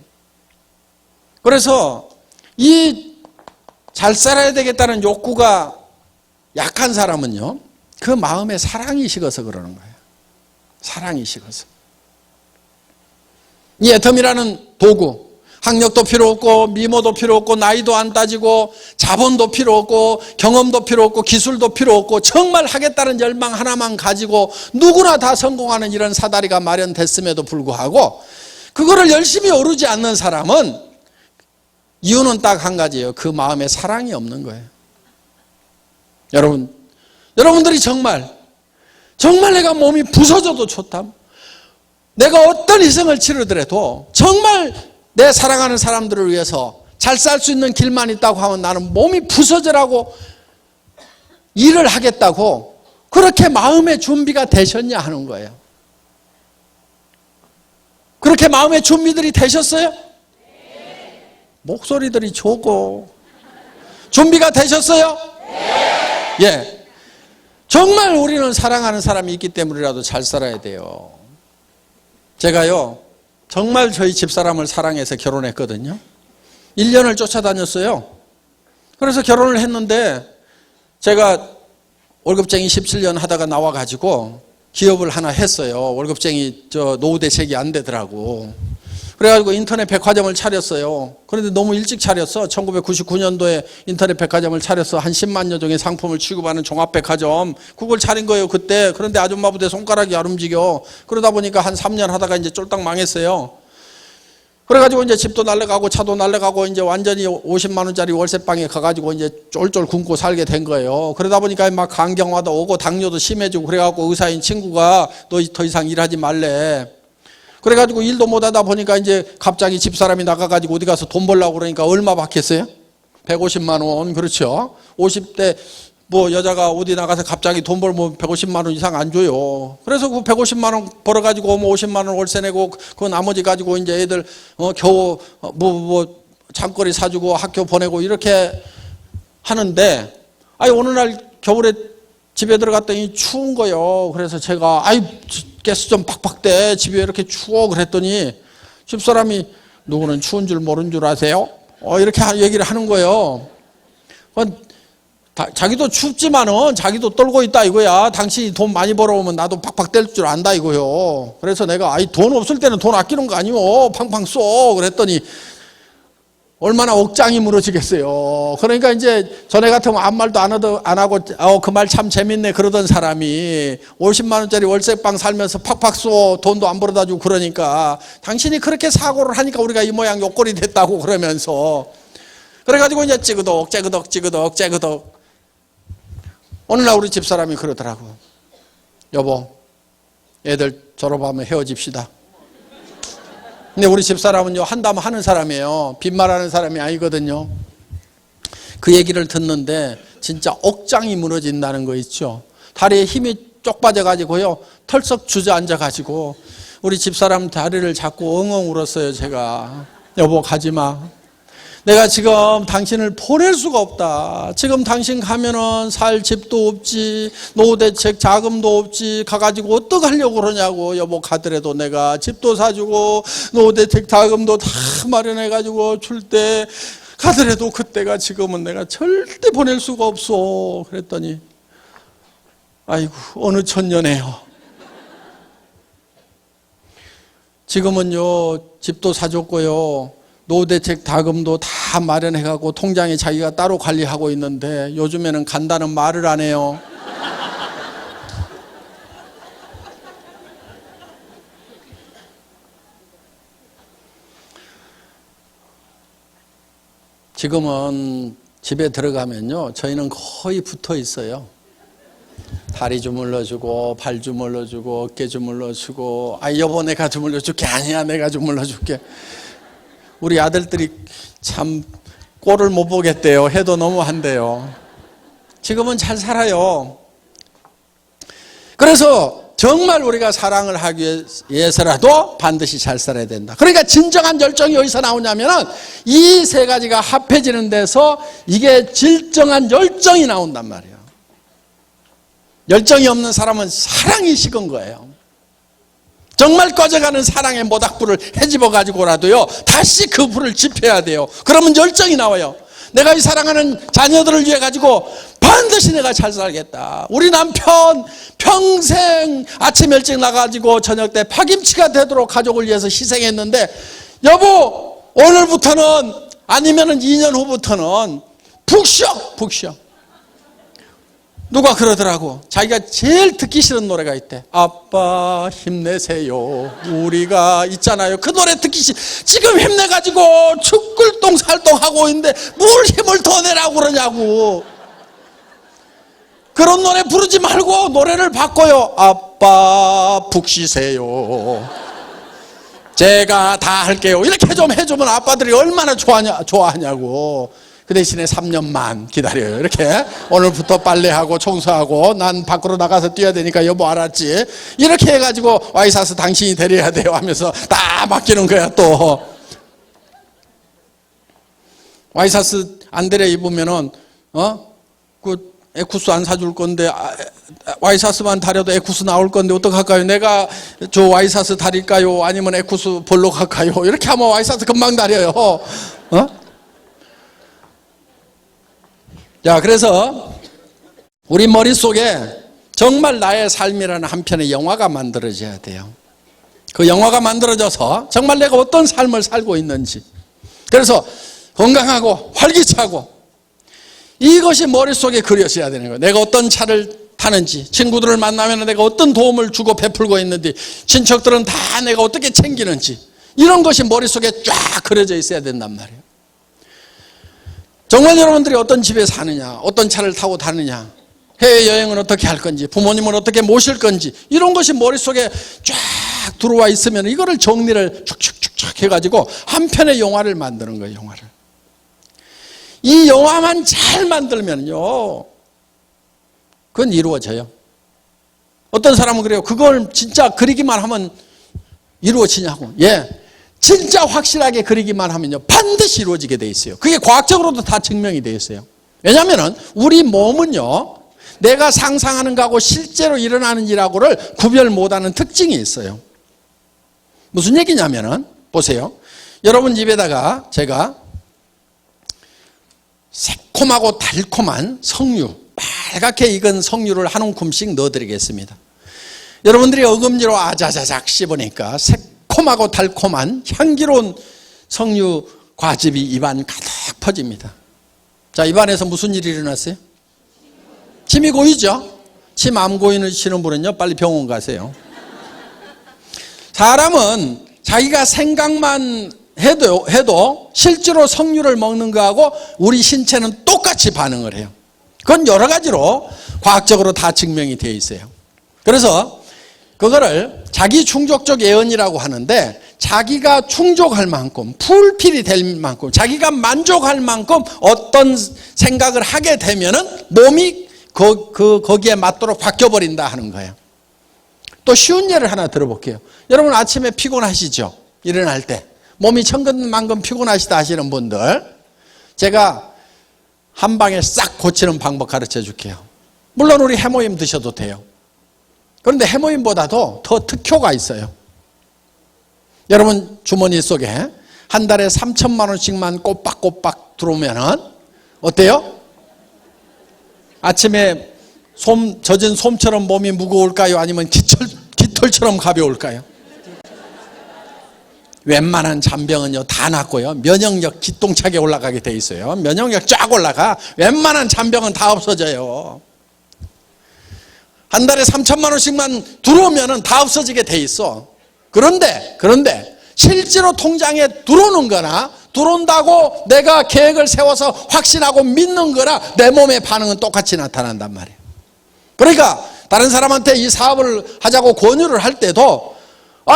그래서 이 잘 살아야 되겠다는 욕구가 약한 사람은요, 그 마음에 사랑이 식어서 그러는 거예요. 사랑이 식어서. 이 애텀이라는 도구, 학력도 필요 없고 미모도 필요 없고 나이도 안 따지고 자본도 필요 없고 경험도 필요 없고 기술도 필요 없고 정말 하겠다는 열망 하나만 가지고 누구나 다 성공하는 이런 사다리가 마련됐음에도 불구하고 그거를 열심히 오르지 않는 사람은 이유는 딱 한 가지예요. 그 마음에 사랑이 없는 거예요. 여러분들이 정말 내가 몸이 부서져도 좋다, 내가 어떤 희생을 치르더라도 정말 내 사랑하는 사람들을 위해서 잘 살 수 있는 길만 있다고 하면 나는 몸이 부서져라고 일을 하겠다고 그렇게 마음의 준비가 되셨냐 하는 거예요. 그렇게 마음의 준비들이 되셨어요? 목소리들이 좋고 준비가 되셨어요? 네. 예. 정말 우리는 사랑하는 사람이 있기 때문이라도 잘 살아야 돼요. 제가요, 정말 저희 집사람을 사랑해서 결혼했거든요. 1년을 쫓아다녔어요. 그래서 결혼을 했는데 제가 월급쟁이 17년 하다가 나와가지고 기업을 하나 했어요. 월급쟁이 노후대책이 안 되더라고. 그래가지고 인터넷 백화점을 차렸어요. 그런데 너무 일찍 차렸어. 1999년도에 인터넷 백화점을 차렸어. 한 10만여 종의 상품을 취급하는 종합백화점. 그걸 차린 거예요, 그때. 그런데 아줌마 부대 손가락이 안 움직여. 그러다 보니까 한 3년 하다가 이제 쫄딱 망했어요. 그래가지고 이제 집도 날라가고 차도 날라가고 이제 완전히 50만 원짜리 월세방에 가가지고 이제 쫄쫄 굶고 살게 된 거예요. 그러다 보니까 막 간경화도 오고 당뇨도 심해지고 그래갖고 의사인 친구가 너 더 이상 일하지 말래. 그래가지고 일도 못하다 보니까 이제 갑자기 집사람이 나가가지고 어디 가서 돈 벌려고 그러니까 얼마 받겠어요? 150만 원. 그렇죠. 50대 뭐 여자가 어디 나가서 갑자기 돈 벌면 150만 원 이상 안 줘요. 그래서 그 150만 원 벌어가지고 뭐 50만 원 월세 내고 그 나머지 가지고 이제 애들 겨우 뭐 잠거리 사주고 학교 보내고 이렇게 하는데, 어느 날 겨울에 집에 들어갔더니 추운 거요. 그래서 제가 가스 좀 팍팍 대, 집에 이렇게 추워. 그랬더니 집사람이 누구는 추운 줄 모르는 줄 아세요? 이렇게 얘기를 하는 거예요. 자기도 춥지만은 자기도 떨고 있다 이거야. 당신이 돈 많이 벌어오면 나도 팍팍 뗄 줄 안다 이거요. 그래서 내가 돈 없을 때는 돈 아끼는 거 아니오. 팡팡 쏘. 그랬더니 얼마나 억장이 무너지겠어요. 그러니까 이제 전에 같으면 아무 말도 안 하고 그 말 참 재밌네 그러던 사람이 50만 원짜리 월세방 살면서 팍팍 쏘 돈도 안 벌어다 주고 그러니까 당신이 그렇게 사고를 하니까 우리가 이 모양 요꼴이 됐다고 그러면서 그래가지고 이제 찌그덕 어느 날 우리 집사람이 그러더라고. 여보, 애들 졸업하면 헤어집시다. 근데 우리 집사람은요, 한다면 하는 사람이에요. 빈말하는 사람이 아니거든요. 그 얘기를 듣는데 진짜 억장이 무너진다는 거 있죠. 다리에 힘이 쪽 빠져가지고요, 털썩 주저앉아가지고 우리 집사람 다리를 잡고 엉엉 울었어요, 제가. 여보, 가지마. 내가 지금 당신을 보낼 수가 없다. 지금 당신 가면은 살 집도 없지, 노후대책 자금도 없지, 가가지고 어떡하려고 그러냐고. 여보, 가더라도 내가 집도 사주고 노후대책 자금도 다 마련해가지고 줄 때 가더라도 그때가 지금은 내가 절대 보낼 수가 없어. 그랬더니 아이고, 어느 천년에요. 지금은요, 집도 사줬고요, 노후대책 자금도 다 마련해가고 통장에 자기가 따로 관리하고 있는데 요즘에는 간다는 말을 안 해요. 지금은 집에 들어가면요, 저희는 거의 붙어 있어요. 다리 주물러주고 발 주물러주고 어깨 주물러주고 여보 내가 주물러줄게. 아니야, 내가 주물러줄게. 우리 아들들이 참 꼴을 못 보겠대요. 해도 너무한대요. 지금은 잘 살아요. 그래서 정말 우리가 사랑을 하기 위해서라도 반드시 잘 살아야 된다. 그러니까 진정한 열정이 어디서 나오냐면은 이 세 가지가 합해지는 데서 이게 진정한 열정이 나온단 말이에요. 열정이 없는 사람은 사랑이 식은 거예요. 정말 꺼져가는 사랑의 모닥불을 헤집어 가지고라도요, 다시 그 불을 지펴야 돼요. 그러면 열정이 나와요. 내가 이 사랑하는 자녀들을 위해 가지고 반드시 내가 잘 살겠다. 우리 남편 평생 아침 일찍 나가지고 저녁 때 파김치가 되도록 가족을 위해서 희생했는데, 여보, 오늘부터는 아니면은 2년 후부터는 푹 쉬어. 누가 그러더라고. 자기가 제일 듣기 싫은 노래가 있대. 아빠 힘내세요. 우리가 있잖아요. 그 노래 듣기 지금 힘내가지고 죽글동 살동하고 있는데 뭘 힘을 더 내라고 그러냐고. 그런 노래 부르지 말고 노래를 바꿔요. 아빠 푹 쉬세요. 제가 다 할게요. 이렇게 좀 해주면 아빠들이 얼마나 좋아하냐고. 그 대신에 3년만 기다려요. 이렇게 오늘부터 빨래하고 청소하고 난 밖으로 나가서 뛰어야 되니까 여보 알았지? 이렇게 해가지고 와이사스 당신이 데려야 돼요 하면서 다 맡기는 거야. 또 와이사스 안 데려 입으면은 그 에쿠스 안 사줄 건데 와이사스만 다려도 에쿠스 나올 건데 어떡할까요? 내가 저 와이사스 다릴까요? 아니면 에쿠스 볼로 갈까요? 이렇게 하면 와이사스 금방 다려요. 자, 그래서 우리 머릿속에 정말 나의 삶이라는 한 편의 영화가 만들어져야 돼요. 그 영화가 만들어져서 정말 내가 어떤 삶을 살고 있는지, 그래서 건강하고 활기차고 이것이 머릿속에 그려져야 되는 거예요. 내가 어떤 차를 타는지, 친구들을 만나면 내가 어떤 도움을 주고 베풀고 있는지, 친척들은 다 내가 어떻게 챙기는지, 이런 것이 머릿속에 쫙 그려져 있어야 된단 말이에요. 정말 여러분들이 어떤 집에 사느냐, 어떤 차를 타고 다느냐, 해외여행은 어떻게 할 건지, 부모님을 어떻게 모실 건지, 이런 것이 머릿속에 쫙 들어와 있으면 이거를 정리를 축축축축 해가지고 한 편의 영화를 만드는 거예요. 영화를. 이 영화만 잘 만들면요, 그건 이루어져요. 어떤 사람은 그래요. 그걸 진짜 그리기만 하면 이루어지냐고. 예. 진짜 확실하게 그리기만 하면요, 반드시 이루어지게 돼 있어요. 그게 과학적으로도 다 증명이 돼 있어요. 왜냐하면 우리 몸은요, 내가 상상하는 거하고 실제로 일어나는 일하고를 구별 못하는 특징이 있어요. 무슨 얘기냐면은 보세요. 여러분 집에다가 제가 새콤하고 달콤한 석류, 빨갛게 익은 석류를 한 움큼씩 넣어드리겠습니다. 여러분들이 어금니로 아자자작 씹으니까 새콤하고 달콤한 향기로운 석류 과즙이 입안 가득 퍼집니다. 자, 입안에서 무슨 일이 일어났어요? 침이 고이죠? 침 안 고이시는 분은요, 빨리 병원 가세요. 사람은 자기가 생각만 해도 실제로 석류를 먹는 거하고 우리 신체는 똑같이 반응을 해요. 그건 여러 가지로 과학적으로 다 증명이 되어 있어요. 그래서 그거를 자기 충족적 예언이라고 하는데, 자기가 충족할 만큼, 풀필이 될 만큼, 자기가 만족할 만큼 어떤 생각을 하게 되면은 몸이 거기에 맞도록 바뀌어버린다 하는 거예요. 또 쉬운 예를 하나 들어볼게요. 여러분 아침에 피곤하시죠? 일어날 때. 몸이 천근만근 피곤하시다 하시는 분들, 제가 한 방에 싹 고치는 방법 가르쳐 줄게요. 물론 우리 해모임 드셔도 돼요. 그런데 해모임보다도 더 특효가 있어요. 여러분 주머니 속에 한 달에 3천만 원씩만 꼬박꼬박 들어오면은 어때요? 아침에 젖은 솜처럼 몸이 무거울까요? 아니면 깃털처럼 가벼울까요? 웬만한 잔병은요 다 낫고요, 면역력 기똥차게 올라가게 돼 있어요. 면역력 쫙 올라가. 웬만한 잔병은 다 없어져요. 한 달에 3천만 원씩만 들어오면은 다 없어지게 돼 있어. 그런데 실제로 통장에 들어오는 거나 들어온다고 내가 계획을 세워서 확신하고 믿는 거나 내 몸의 반응은 똑같이 나타난단 말이에요. 그러니까 다른 사람한테 이 사업을 하자고 권유를 할 때도,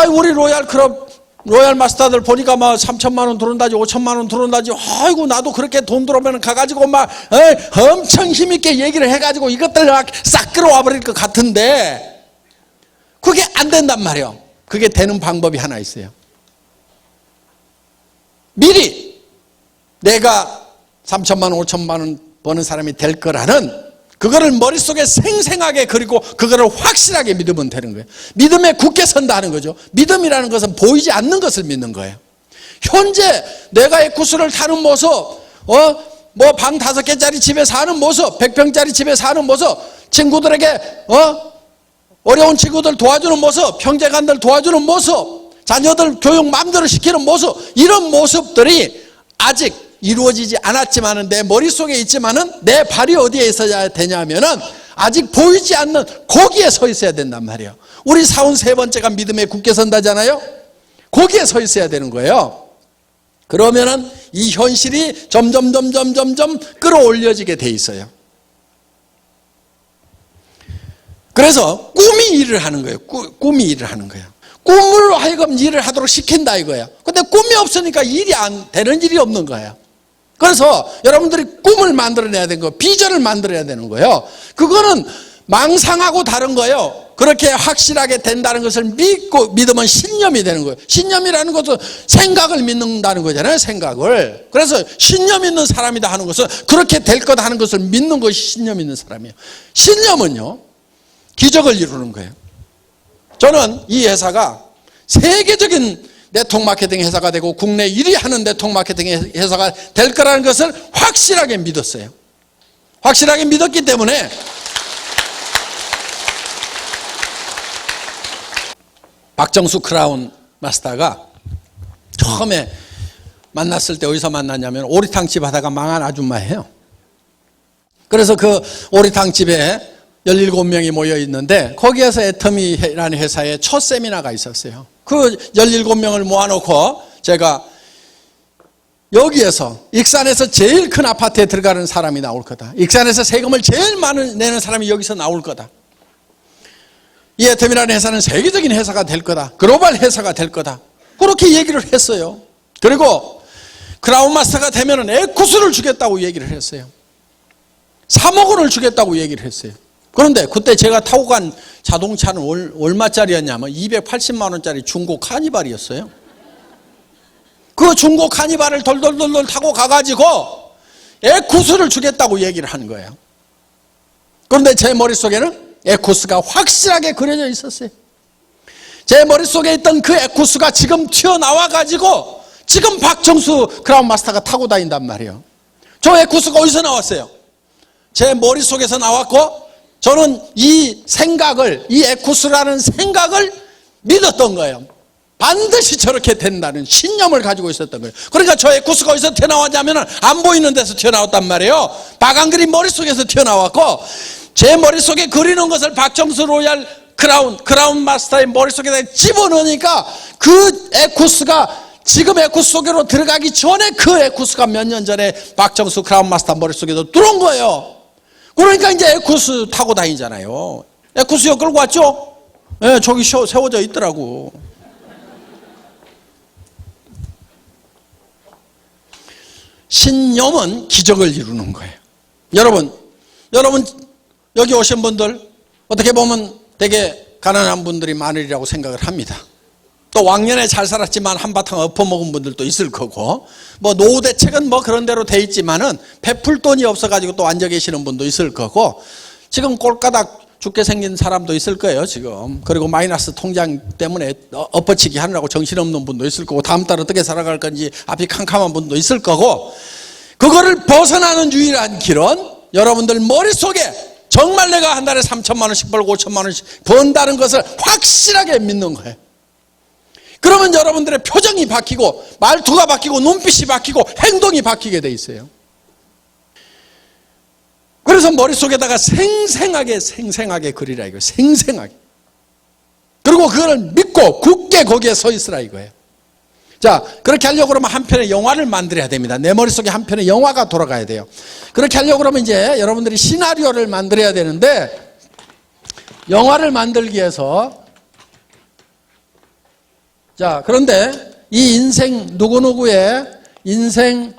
우리 로얄 마스터들 보니까 막 3천만 원 들어온다지 5천만 원 들어온다지, 아이고 나도 그렇게 돈 들어오면 가가지고 막 엄청 힘있게 얘기를 해가지고 이것들 막 싹 끌어와 버릴 것 같은데, 그게 안 된단 말이에요. 그게 되는 방법이 하나 있어요. 미리 내가 3천만 원 5천만 원 버는 사람이 될 거라는 그거를 머릿속에 생생하게 그리고 그거를 확실하게 믿으면 되는 거예요. 믿음에 굳게 선다는 거죠. 믿음이라는 것은 보이지 않는 것을 믿는 거예요. 현재 내가 에쿠스를 타는 모습, 방 5개짜리 집에 사는 모습, 100평짜리 집에 사는 모습, 친구들에게 어려운 친구들 도와주는 모습, 형제간들 도와주는 모습, 자녀들 교육 마음대로 시키는 모습, 이런 모습들이 아직 이루어지지 않았지만은 내 머릿속에 있지만은 내 발이 어디에 있어야 되냐면은 아직 보이지 않는 거기에 서 있어야 된단 말이에요. 우리 사원 3번째가 믿음에 굳게 선다잖아요. 거기에 서 있어야 되는 거예요. 그러면은 이 현실이 점점 끌어올려지게 돼 있어요. 그래서 꿈이 일을 하는 거예요. 꿈이 일을 하는 거예요. 꿈으로 하여금 일을 하도록 시킨다 이거예요. 근데 꿈이 없으니까 일이 안 되는 일이 없는 거예요. 그래서 여러분들이 꿈을 만들어내야 되는 거예요. 비전을 만들어야 되는 거예요. 그거는 망상하고 다른 거예요. 그렇게 확실하게 된다는 것을 믿으면 신념이 되는 거예요. 신념이라는 것은 생각을 믿는다는 거잖아요. 생각을. 그래서 신념 있는 사람이다 하는 것은 그렇게 될 거다 하는 것을 믿는 것이 신념 있는 사람이에요. 신념은요 기적을 이루는 거예요. 저는 이 회사가 세계적인 네트워크 마케팅 회사가 되고 국내 1위 하는 네트워크 마케팅 회사가 될 거라는 것을 확실하게 믿었어요. 확실하게 믿었기 때문에 박정수 크라운 마스터가 처음에 만났을 때 어디서 만났냐면 오리탕집 하다가 망한 아줌마예요. 그래서 그 오리탕집에 17명이 모여 있는데 거기에서 애터미라는 회사에 첫 세미나가 있었어요. 그 17명을 모아놓고 제가 여기에서 익산에서 제일 큰 아파트에 들어가는 사람이 나올 거다. 익산에서 세금을 제일 많이 내는 사람이 여기서 나올 거다. 이 애터미라는 회사는 세계적인 회사가 될 거다. 글로벌 회사가 될 거다. 그렇게 얘기를 했어요. 그리고 크라운 마스터가 되면은 에쿠스를 주겠다고 얘기를 했어요. 3억 원을 주겠다고 얘기를 했어요. 그런데 그때 제가 타고 간 자동차는 얼마짜리였냐면 280만 원짜리 중고 카니발이었어요. 그 중고 카니발을 돌돌돌돌 타고 가가지고 에쿠스를 주겠다고 얘기를 하는 거예요. 그런데 제 머릿속에는 에쿠스가 확실하게 그려져 있었어요. 제 머릿속에 있던 그 에쿠스가 지금 튀어나와가지고 지금 박정수 크라운 마스터가 타고 다닌단 말이에요. 저 에쿠스가 어디서 나왔어요? 제 머릿속에서 나왔고 저는 이 생각을, 이 에쿠스라는 생각을 믿었던 거예요. 반드시 저렇게 된다는 신념을 가지고 있었던 거예요. 그러니까 저 에쿠스가 어디서 튀어나왔냐면 안 보이는 데서 튀어나왔단 말이에요. 박한글이 머릿속에서 튀어나왔고 제 머릿속에 그리는 것을 박정수 로얄 크라운 마스터의 머릿속에다 집어넣으니까 그 에쿠스가 지금 에쿠스 속으로 들어가기 전에 그 에쿠스가 몇 년 전에 박정수 크라운 마스터 머릿속에도 들어온 거예요. 그러니까 이제 에쿠스 타고 다니잖아요. 에쿠스역 끌고 왔죠? 네, 저기 세워져 있더라고. 신념은 기적을 이루는 거예요. 여러분 여기 오신 분들 어떻게 보면 되게 가난한 분들이 많으리라고 생각을 합니다. 또 왕년에 잘 살았지만 한바탕 엎어먹은 분들도 있을 거고 뭐 노후 대책은 뭐 그런 대로 돼 있지만은 베풀 돈이 없어가지고 또 앉아 계시는 분도 있을 거고 지금 꼴까닥 죽게 생긴 사람도 있을 거예요 지금. 그리고 마이너스 통장 때문에 엎어치기 하느라고 정신없는 분도 있을 거고 다음 달 어떻게 살아갈 건지 앞이 캄캄한 분도 있을 거고 그거를 벗어나는 유일한 길은 여러분들 머릿속에 정말 내가 한 달에 3천만 원씩 벌고 5천만 원씩 번다는 것을 확실하게 믿는 거예요. 그러면 여러분들의 표정이 바뀌고 말투가 바뀌고 눈빛이 바뀌고 행동이 바뀌게 돼 있어요. 그래서 머릿속에다가 생생하게 그리라 이거예요. 생생하게. 그리고 그걸 믿고 굳게 거기에 서 있으라 이거예요. 자, 그렇게 하려고 그러면 한 편의 영화를 만들어야 됩니다. 내 머릿속에 한 편의 영화가 돌아가야 돼요. 그렇게 하려고 그러면 이제 여러분들이 시나리오를 만들어야 되는데 영화를 만들기 위해서 자, 그런데 이 인생 누구누구의 인생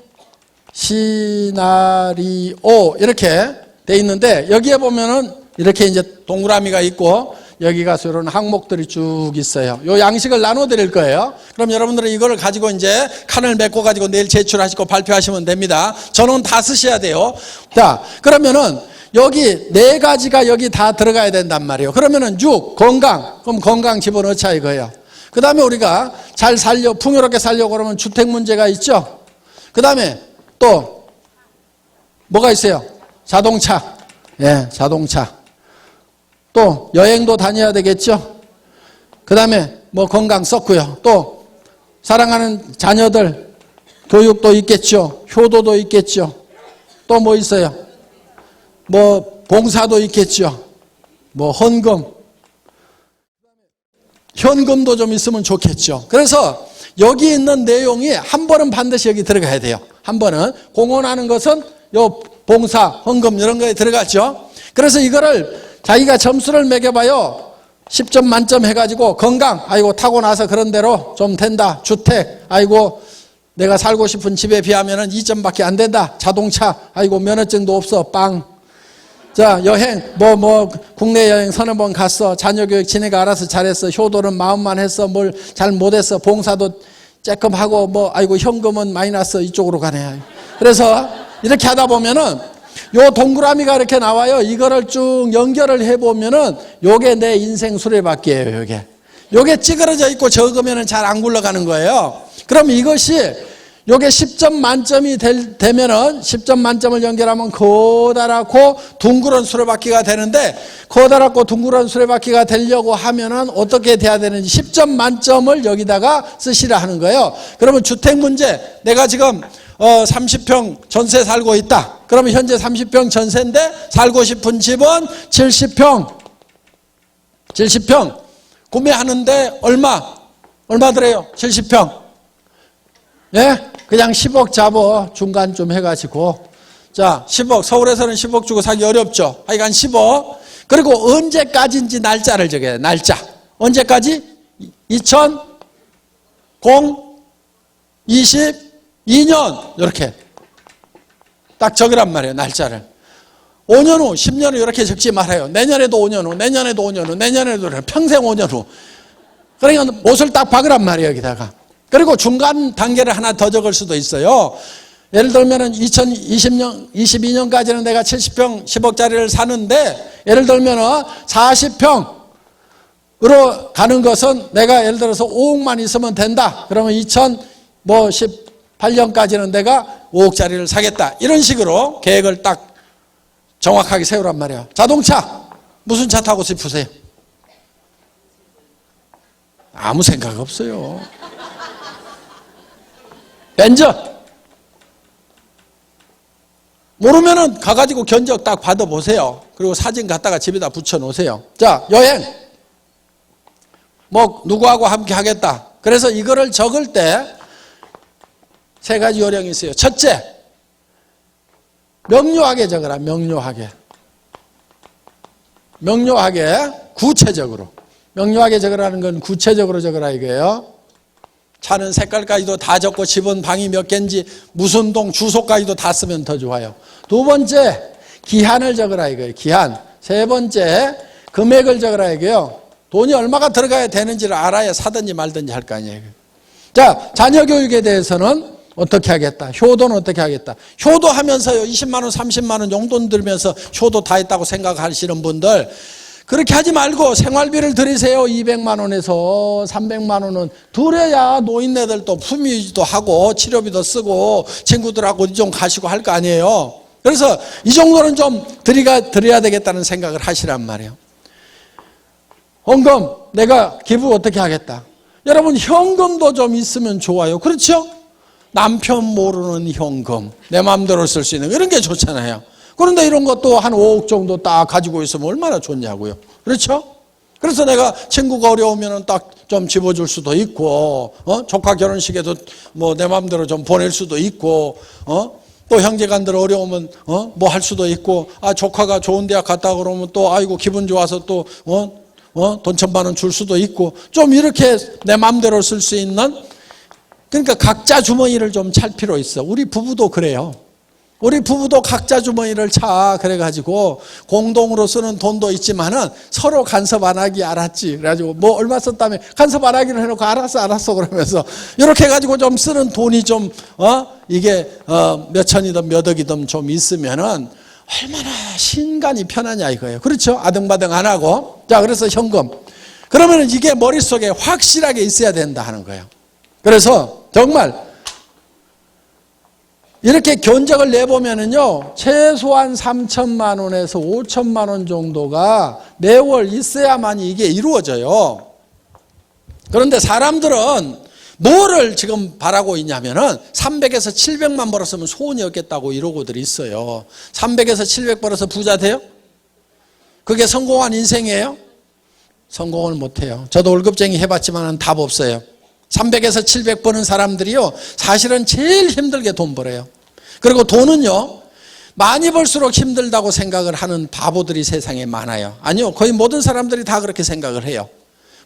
시나리오 이렇게 돼 있는데 여기에 보면은 이렇게 이제 동그라미가 있고 여기 가서 이런 항목들이 쭉 있어요. 요 양식을 나눠 드릴 거예요. 그럼 여러분들은 이걸 가지고 이제 칸을 메꿔 가지고 내일 제출하시고 발표하시면 됩니다. 전원 다 쓰셔야 돼요. 자, 그러면은 여기 네 가지가 여기 다 들어가야 된단 말이에요. 그러면은 6 건강, 그럼 건강 집어넣자 이거예요. 그 다음에 우리가 잘 풍요롭게 살려고 그러면 주택 문제가 있죠. 그 다음에 또 뭐가 있어요? 자동차. 예, 자동차. 또 여행도 다녀야 되겠죠. 그 다음에 뭐 건강 썼고요. 또 사랑하는 자녀들 교육도 있겠죠. 효도도 있겠죠. 또 뭐 있어요? 뭐 봉사도 있겠죠. 뭐 현금도 좀 있으면 좋겠죠. 그래서 여기 있는 내용이 한 번은 반드시 여기 들어가야 돼요. 한 번은 공헌하는 것은 요 봉사, 헌금 이런 거에 들어갔죠. 그래서 이거를 자기가 점수를 매겨봐요. 10점 만점 해가지고 건강, 아이고 타고나서 그런 대로 좀 된다. 주택, 아이고 내가 살고 싶은 집에 비하면은 2점밖에 안 된다. 자동차, 아이고 면허증도 없어. 빵. 자, 여행, 국내 여행 서너 번 갔어. 자녀 교육 지네가 알아서 잘했어. 효도는 마음만 했어. 뭘 잘 못했어. 봉사도 쬐끔 하고, 아이고, 현금은 마이너스 이쪽으로 가네. 그래서 이렇게 하다 보면은 요 동그라미가 이렇게 나와요. 이거를 쭉 연결을 해보면은 요게 내 인생 수레바퀴예요, 요게 찌그러져 있고 적으면은 잘 안 굴러가는 거예요. 그럼 이것이 요게 10점 만점이 되면은 10점 만점을 연결하면 커다랗고 둥그런 수레바퀴가 되는데 커다랗고 둥그런 수레바퀴가 되려고 하면은 어떻게 돼야 되는지 10점 만점을 여기다가 쓰시라 하는 거예요. 그러면 주택 문제, 내가 지금 30평 전세 살고 있다. 그러면 현재 30평 전세인데 살고 싶은 집은 70평 구매하는데 얼마 들어요? 70평. 예? 그냥 10억 잡어 중간 좀 해가지고 자 10억 서울에서는 10억 주고 사기 어렵죠. 하여간 10억 그리고 언제까지인지 날짜를 적어요. 날짜 언제까지? 2022년 이렇게 딱 적으란 말이에요. 날짜를 5년 후 10년 후 이렇게 적지 말아요. 내년에도 5년 후 내년에도 5년 후 내년에도 평생 5년 후 그러니까 못을 딱 박으란 말이에요. 여기다가 그리고 중간 단계를 하나 더 적을 수도 있어요. 예를 들면은 2022년까지는 내가 70평 10억짜리를 사는데 예를 들면은 40평으로 가는 것은 내가 예를 들어서 5억만 있으면 된다. 그러면 2018년까지는 내가 5억짜리를 사겠다. 이런 식으로 계획을 딱 정확하게 세우란 말이에요. 자동차 무슨 차 타고 싶으세요? 아무 생각 없어요. 벤츠. 모르면은 가가지고 견적 딱 받아보세요. 그리고 사진 갖다가 집에다 붙여놓으세요. 자, 여행. 뭐 누구하고 함께 하겠다. 그래서 이거를 적을 때 세 가지 요령이 있어요. 첫째, 명료하게 적어라. 명료하게, 구체적으로. 명료하게 적으라는 건 구체적으로 적으라 이거예요. 차는 색깔까지도 다 적고 집은 방이 몇 개인지 무슨 동 주소까지도 다 쓰면 더 좋아요. 두 번째, 기한을 적으라 이거예요. 기한. 세 번째, 금액을 적으라 이거예요. 돈이 얼마가 들어가야 되는지를 알아야 사든지 말든지 할 거 아니에요. 자, 자녀 교육에 대해서는 어떻게 하겠다. 효도는 어떻게 하겠다. 효도하면서요 20만 원 30만 원 용돈 들면서 효도 다 했다고 생각하시는 분들, 그렇게 하지 말고 생활비를 들이세요. 200만 원에서 300만 원은 들여야 노인네들도 품위도 하고 치료비도 쓰고 친구들하고 좀 가시고 할 거 아니에요. 그래서 이 정도는 좀 드려야 되겠다는 생각을 하시란 말이에요. 헌금, 내가 기부 어떻게 하겠다. 여러분, 현금도 좀 있으면 좋아요. 그렇죠? 남편 모르는 현금, 내 마음대로 쓸 수 있는 이런 게 좋잖아요. 그런데 이런 것도 한 5억 정도 딱 가지고 있으면 얼마나 좋냐고요. 그렇죠? 그래서 내가 친구가 어려우면 딱 좀 집어줄 수도 있고, 조카 결혼식에도 뭐 내 마음대로 좀 보낼 수도 있고, 또 형제간들 어려우면 뭐 할 수도 있고, 아 조카가 좋은 대학 갔다 그러면 또 아이고 기분 좋아서 또 돈 1,000만 원 줄 수도 있고, 좀 이렇게 내 마음대로 쓸 수 있는, 그러니까 각자 주머니를 좀 찰 필요 있어. 우리 부부도 그래요. 우리 부부도 각자 주머니를 차. 그래가지고 공동으로 쓰는 돈도 있지만은 서로 간섭 안 하기. 알았지? 그래가지고 뭐 얼마 썼다며 간섭 안 하기로 해놓고 알았어 그러면서 이렇게 해가지고 좀 쓰는 돈이 좀 이게 몇 천이든 몇 억이든 좀 있으면은 얼마나 신간이 편하냐 이거예요. 그렇죠? 아등바등 안 하고. 자, 그래서 현금. 그러면은 이게 머릿속에 확실하게 있어야 된다 하는 거예요. 그래서 정말 이렇게 견적을 내보면은요, 최소한 3천만 원에서 5천만 원 정도가 매월 있어야만이 이게 이루어져요. 그런데 사람들은 뭐를 지금 바라고 있냐면은 300에서 700만 벌었으면 소원이 없겠다고 이러고들 있어요. 300에서 700 벌어서 부자 돼요? 그게 성공한 인생이에요? 성공을 못해요. 저도 월급쟁이 해봤지만 답 없어요. 300에서 700 버는 사람들이요, 사실은 제일 힘들게 돈 벌어요. 그리고 돈은요, 많이 벌수록 힘들다고 생각을 하는 바보들이 세상에 많아요. 아니요, 거의 모든 사람들이 다 그렇게 생각을 해요.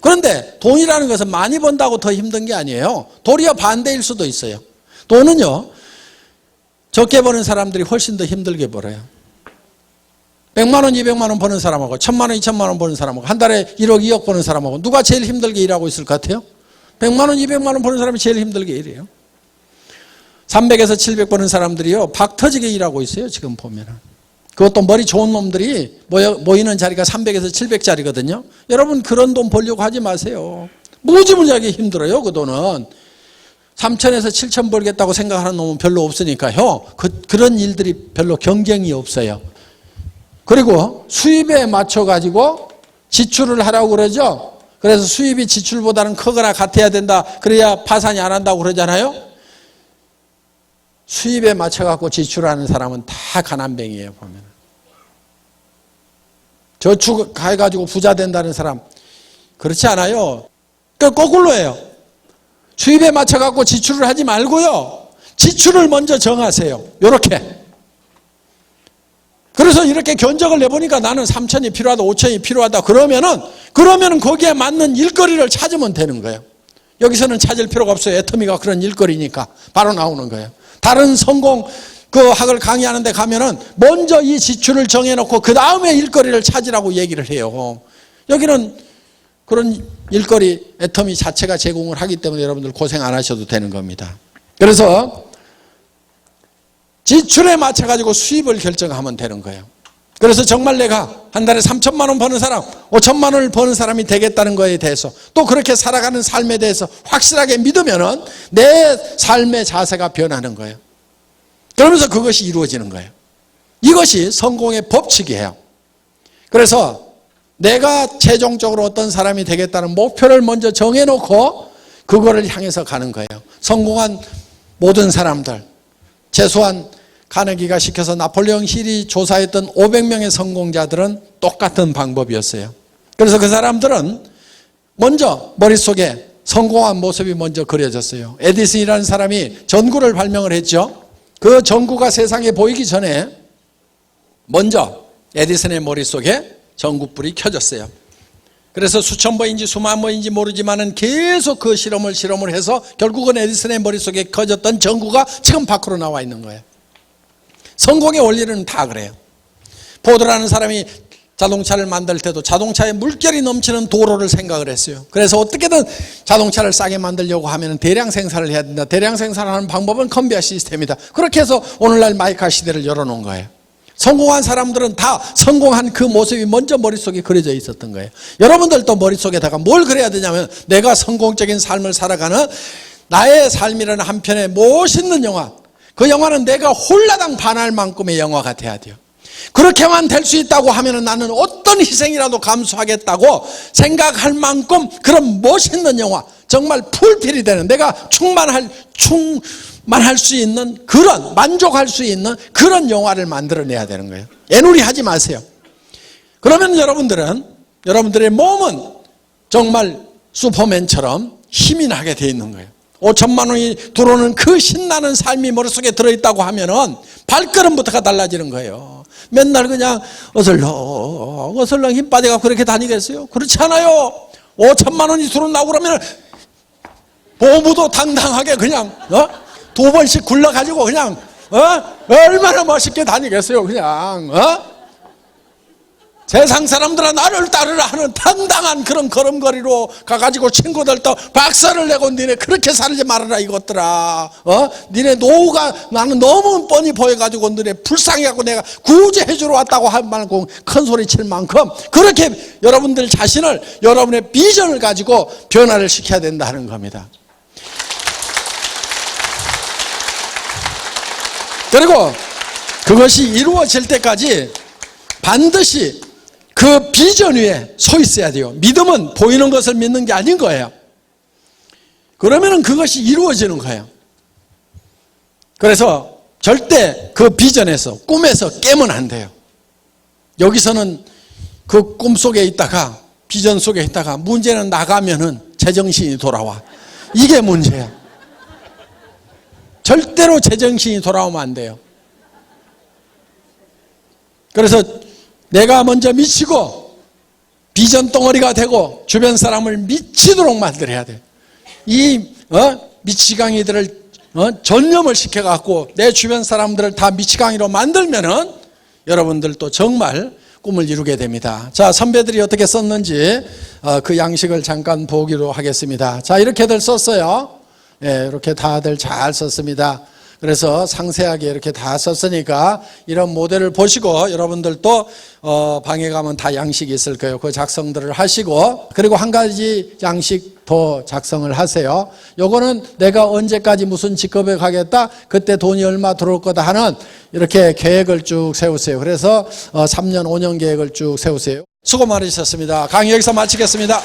그런데 돈이라는 것은 많이 번다고 더 힘든 게 아니에요. 도리어 반대일 수도 있어요. 돈은요, 적게 버는 사람들이 훨씬 더 힘들게 벌어요. 100만 원, 200만 원 버는 사람하고 1000만 원, 2000만 원 버는 사람하고 한 달에 1억, 2억 버는 사람하고 누가 제일 힘들게 일하고 있을 것 같아요? 100만 원, 200만 원 버는 사람이 제일 힘들게 일해요. 300에서 700 버는 사람들이요, 박 터지게 일하고 있어요. 지금 보면은. 그것도 머리 좋은 놈들이 모이는 자리가 300에서 700짜리거든요. 여러분, 그런 돈 벌려고 하지 마세요. 무지무지하게 힘들어요. 그 돈은 3천에서 7천 벌겠다고 생각하는 놈은 별로 없으니까요. 그런 일들이 별로 경쟁이 없어요. 그리고 수입에 맞춰가지고 지출을 하라고 그러죠. 그래서 수입이 지출보다는 크거나 같아야 된다. 그래야 파산이 안 한다고 그러잖아요. 수입에 맞춰갖고 지출하는 사람은 다 가난뱅이에요. 보면 저축해가지고 부자 된다는 사람 그렇지 않아요. 그러니까 거꾸로예요. 수입에 맞춰갖고 지출을 하지 말고요, 지출을 먼저 정하세요. 이렇게. 그래서 이렇게 견적을 내보니까 나는 3천이 필요하다, 5천이 필요하다. 그러면은 거기에 맞는 일거리를 찾으면 되는 거예요. 여기서는 찾을 필요가 없어요. 애터미가 그런 일거리니까 바로 나오는 거예요. 다른 성공 학을 강의하는 데 가면은 먼저 이 지출을 정해놓고 그 다음에 일거리를 찾으라고 얘기를 해요. 여기는 그런 일거리 애터미 자체가 제공을 하기 때문에 여러분들 고생 안 하셔도 되는 겁니다. 그래서 지출에 맞춰가지고 수입을 결정하면 되는 거예요. 그래서 정말 내가 한 달에 3천만 원 버는 사람, 5천만 원을 버는 사람이 되겠다는 거에 대해서, 또 그렇게 살아가는 삶에 대해서 확실하게 믿으면은 내 삶의 자세가 변하는 거예요. 그러면서 그것이 이루어지는 거예요. 이것이 성공의 법칙이에요. 그래서 내가 최종적으로 어떤 사람이 되겠다는 목표를 먼저 정해놓고 그거를 향해서 가는 거예요. 성공한 모든 사람들, 최소한 카네기가 시켜서 나폴레옹 힐이 조사했던 500명의 성공자들은 똑같은 방법이었어요. 그래서 그 사람들은 먼저 머릿속에 성공한 모습이 먼저 그려졌어요. 에디슨이라는 사람이 전구를 발명을 했죠. 그 전구가 세상에 보이기 전에 먼저 에디슨의 머릿속에 전구불이 켜졌어요. 그래서 수천 번인지 수만 번인지 모르지만은 계속 그 실험을 해서 결국은 에디슨의 머릿속에 켜졌던 전구가 지금 밖으로 나와 있는 거예요. 성공의 원리는 다 그래요. 포드라는 사람이 자동차를 만들 때도 자동차에 물결이 넘치는 도로를 생각을 했어요. 그래서 어떻게든 자동차를 싸게 만들려고 하면 대량 생산을 해야 된다. 대량 생산하는 방법은 컨베이어 시스템이다. 그렇게 해서 오늘날 마이카 시대를 열어놓은 거예요. 성공한 사람들은 다 성공한 그 모습이 먼저 머릿속에 그려져 있었던 거예요. 여러분들도 머릿속에다가 뭘 그려야 되냐면 내가 성공적인 삶을 살아가는 나의 삶이라는 한 편의 멋있는 영화, 그 영화는 내가 홀라당 반할 만큼의 영화가 돼야 돼요. 그렇게만 될 수 있다고 하면 나는 어떤 희생이라도 감수하겠다고 생각할 만큼 그런 멋있는 영화, 정말 풀필이 되는, 내가 충만할 수 있는 그런, 만족할 수 있는 그런 영화를 만들어내야 되는 거예요. 애누리 하지 마세요. 그러면 여러분들의 몸은 정말 슈퍼맨처럼 힘이 나게 돼 있는 거예요. 5천만 원이 들어오는 그 신나는 삶이 머릿속에 들어있다고 하면은 발걸음부터가 달라지는 거예요. 맨날 그냥 어슬렁 힘 빠져갖고 그렇게 다니겠어요? 그렇지 않아요. 5천만 원이 들어온다고 그러면 보부도 당당하게 그냥 2번씩 굴러가지고 그냥 얼마나 멋있게 다니겠어요. 그냥 세상 사람들은 나를 따르라 하는 당당한 그런 걸음걸이로 가가지고 친구들도 박살을 내고 니네 그렇게 살지 말아라 이것들아. 니네 노후가 나는 너무 뻔히 보여가지고 니네 불쌍해갖고 내가 구제해주러 왔다고 할 만큼 큰 소리 칠 만큼 그렇게 여러분들 자신을, 여러분의 비전을 가지고 변화를 시켜야 된다 하는 겁니다. 그리고 그것이 이루어질 때까지 반드시 그 비전 위에 서 있어야 돼요. 믿음은 보이는 것을 믿는 게 아닌 거예요. 그러면은 그것이 이루어지는 거예요. 그래서 절대 그 비전에서, 꿈에서 깨면 안 돼요. 여기서는 그 꿈 속에 있다가, 비전 속에 있다가 문제는 나가면은 제정신이 돌아와. 이게 문제야. 절대로 제정신이 돌아오면 안 돼요. 그래서 내가 먼저 미치고 비전 덩어리가 되고 주변 사람을 미치도록 만들어야 돼. 이 미치광이들을 전념을 시켜갖고 내 주변 사람들을 다 미치광이로 만들면은 여러분들도 정말 꿈을 이루게 됩니다. 자, 선배들이 어떻게 썼는지 그 양식을 잠깐 보기로 하겠습니다. 자, 이렇게들 썼어요. 예, 이렇게 다들 잘 썼습니다. 그래서 상세하게 이렇게 다 썼으니까 이런 모델을 보시고 여러분들도 방에 가면 다 양식이 있을 거예요. 그 작성들을 하시고, 그리고 한 가지 양식 더 작성을 하세요. 요거는 내가 언제까지 무슨 직업에 가겠다, 그때 돈이 얼마 들어올 거다 하는 이렇게 계획을 쭉 세우세요. 그래서 3년 5년 계획을 쭉 세우세요. 수고 많으셨습니다. 강의 여기서 마치겠습니다.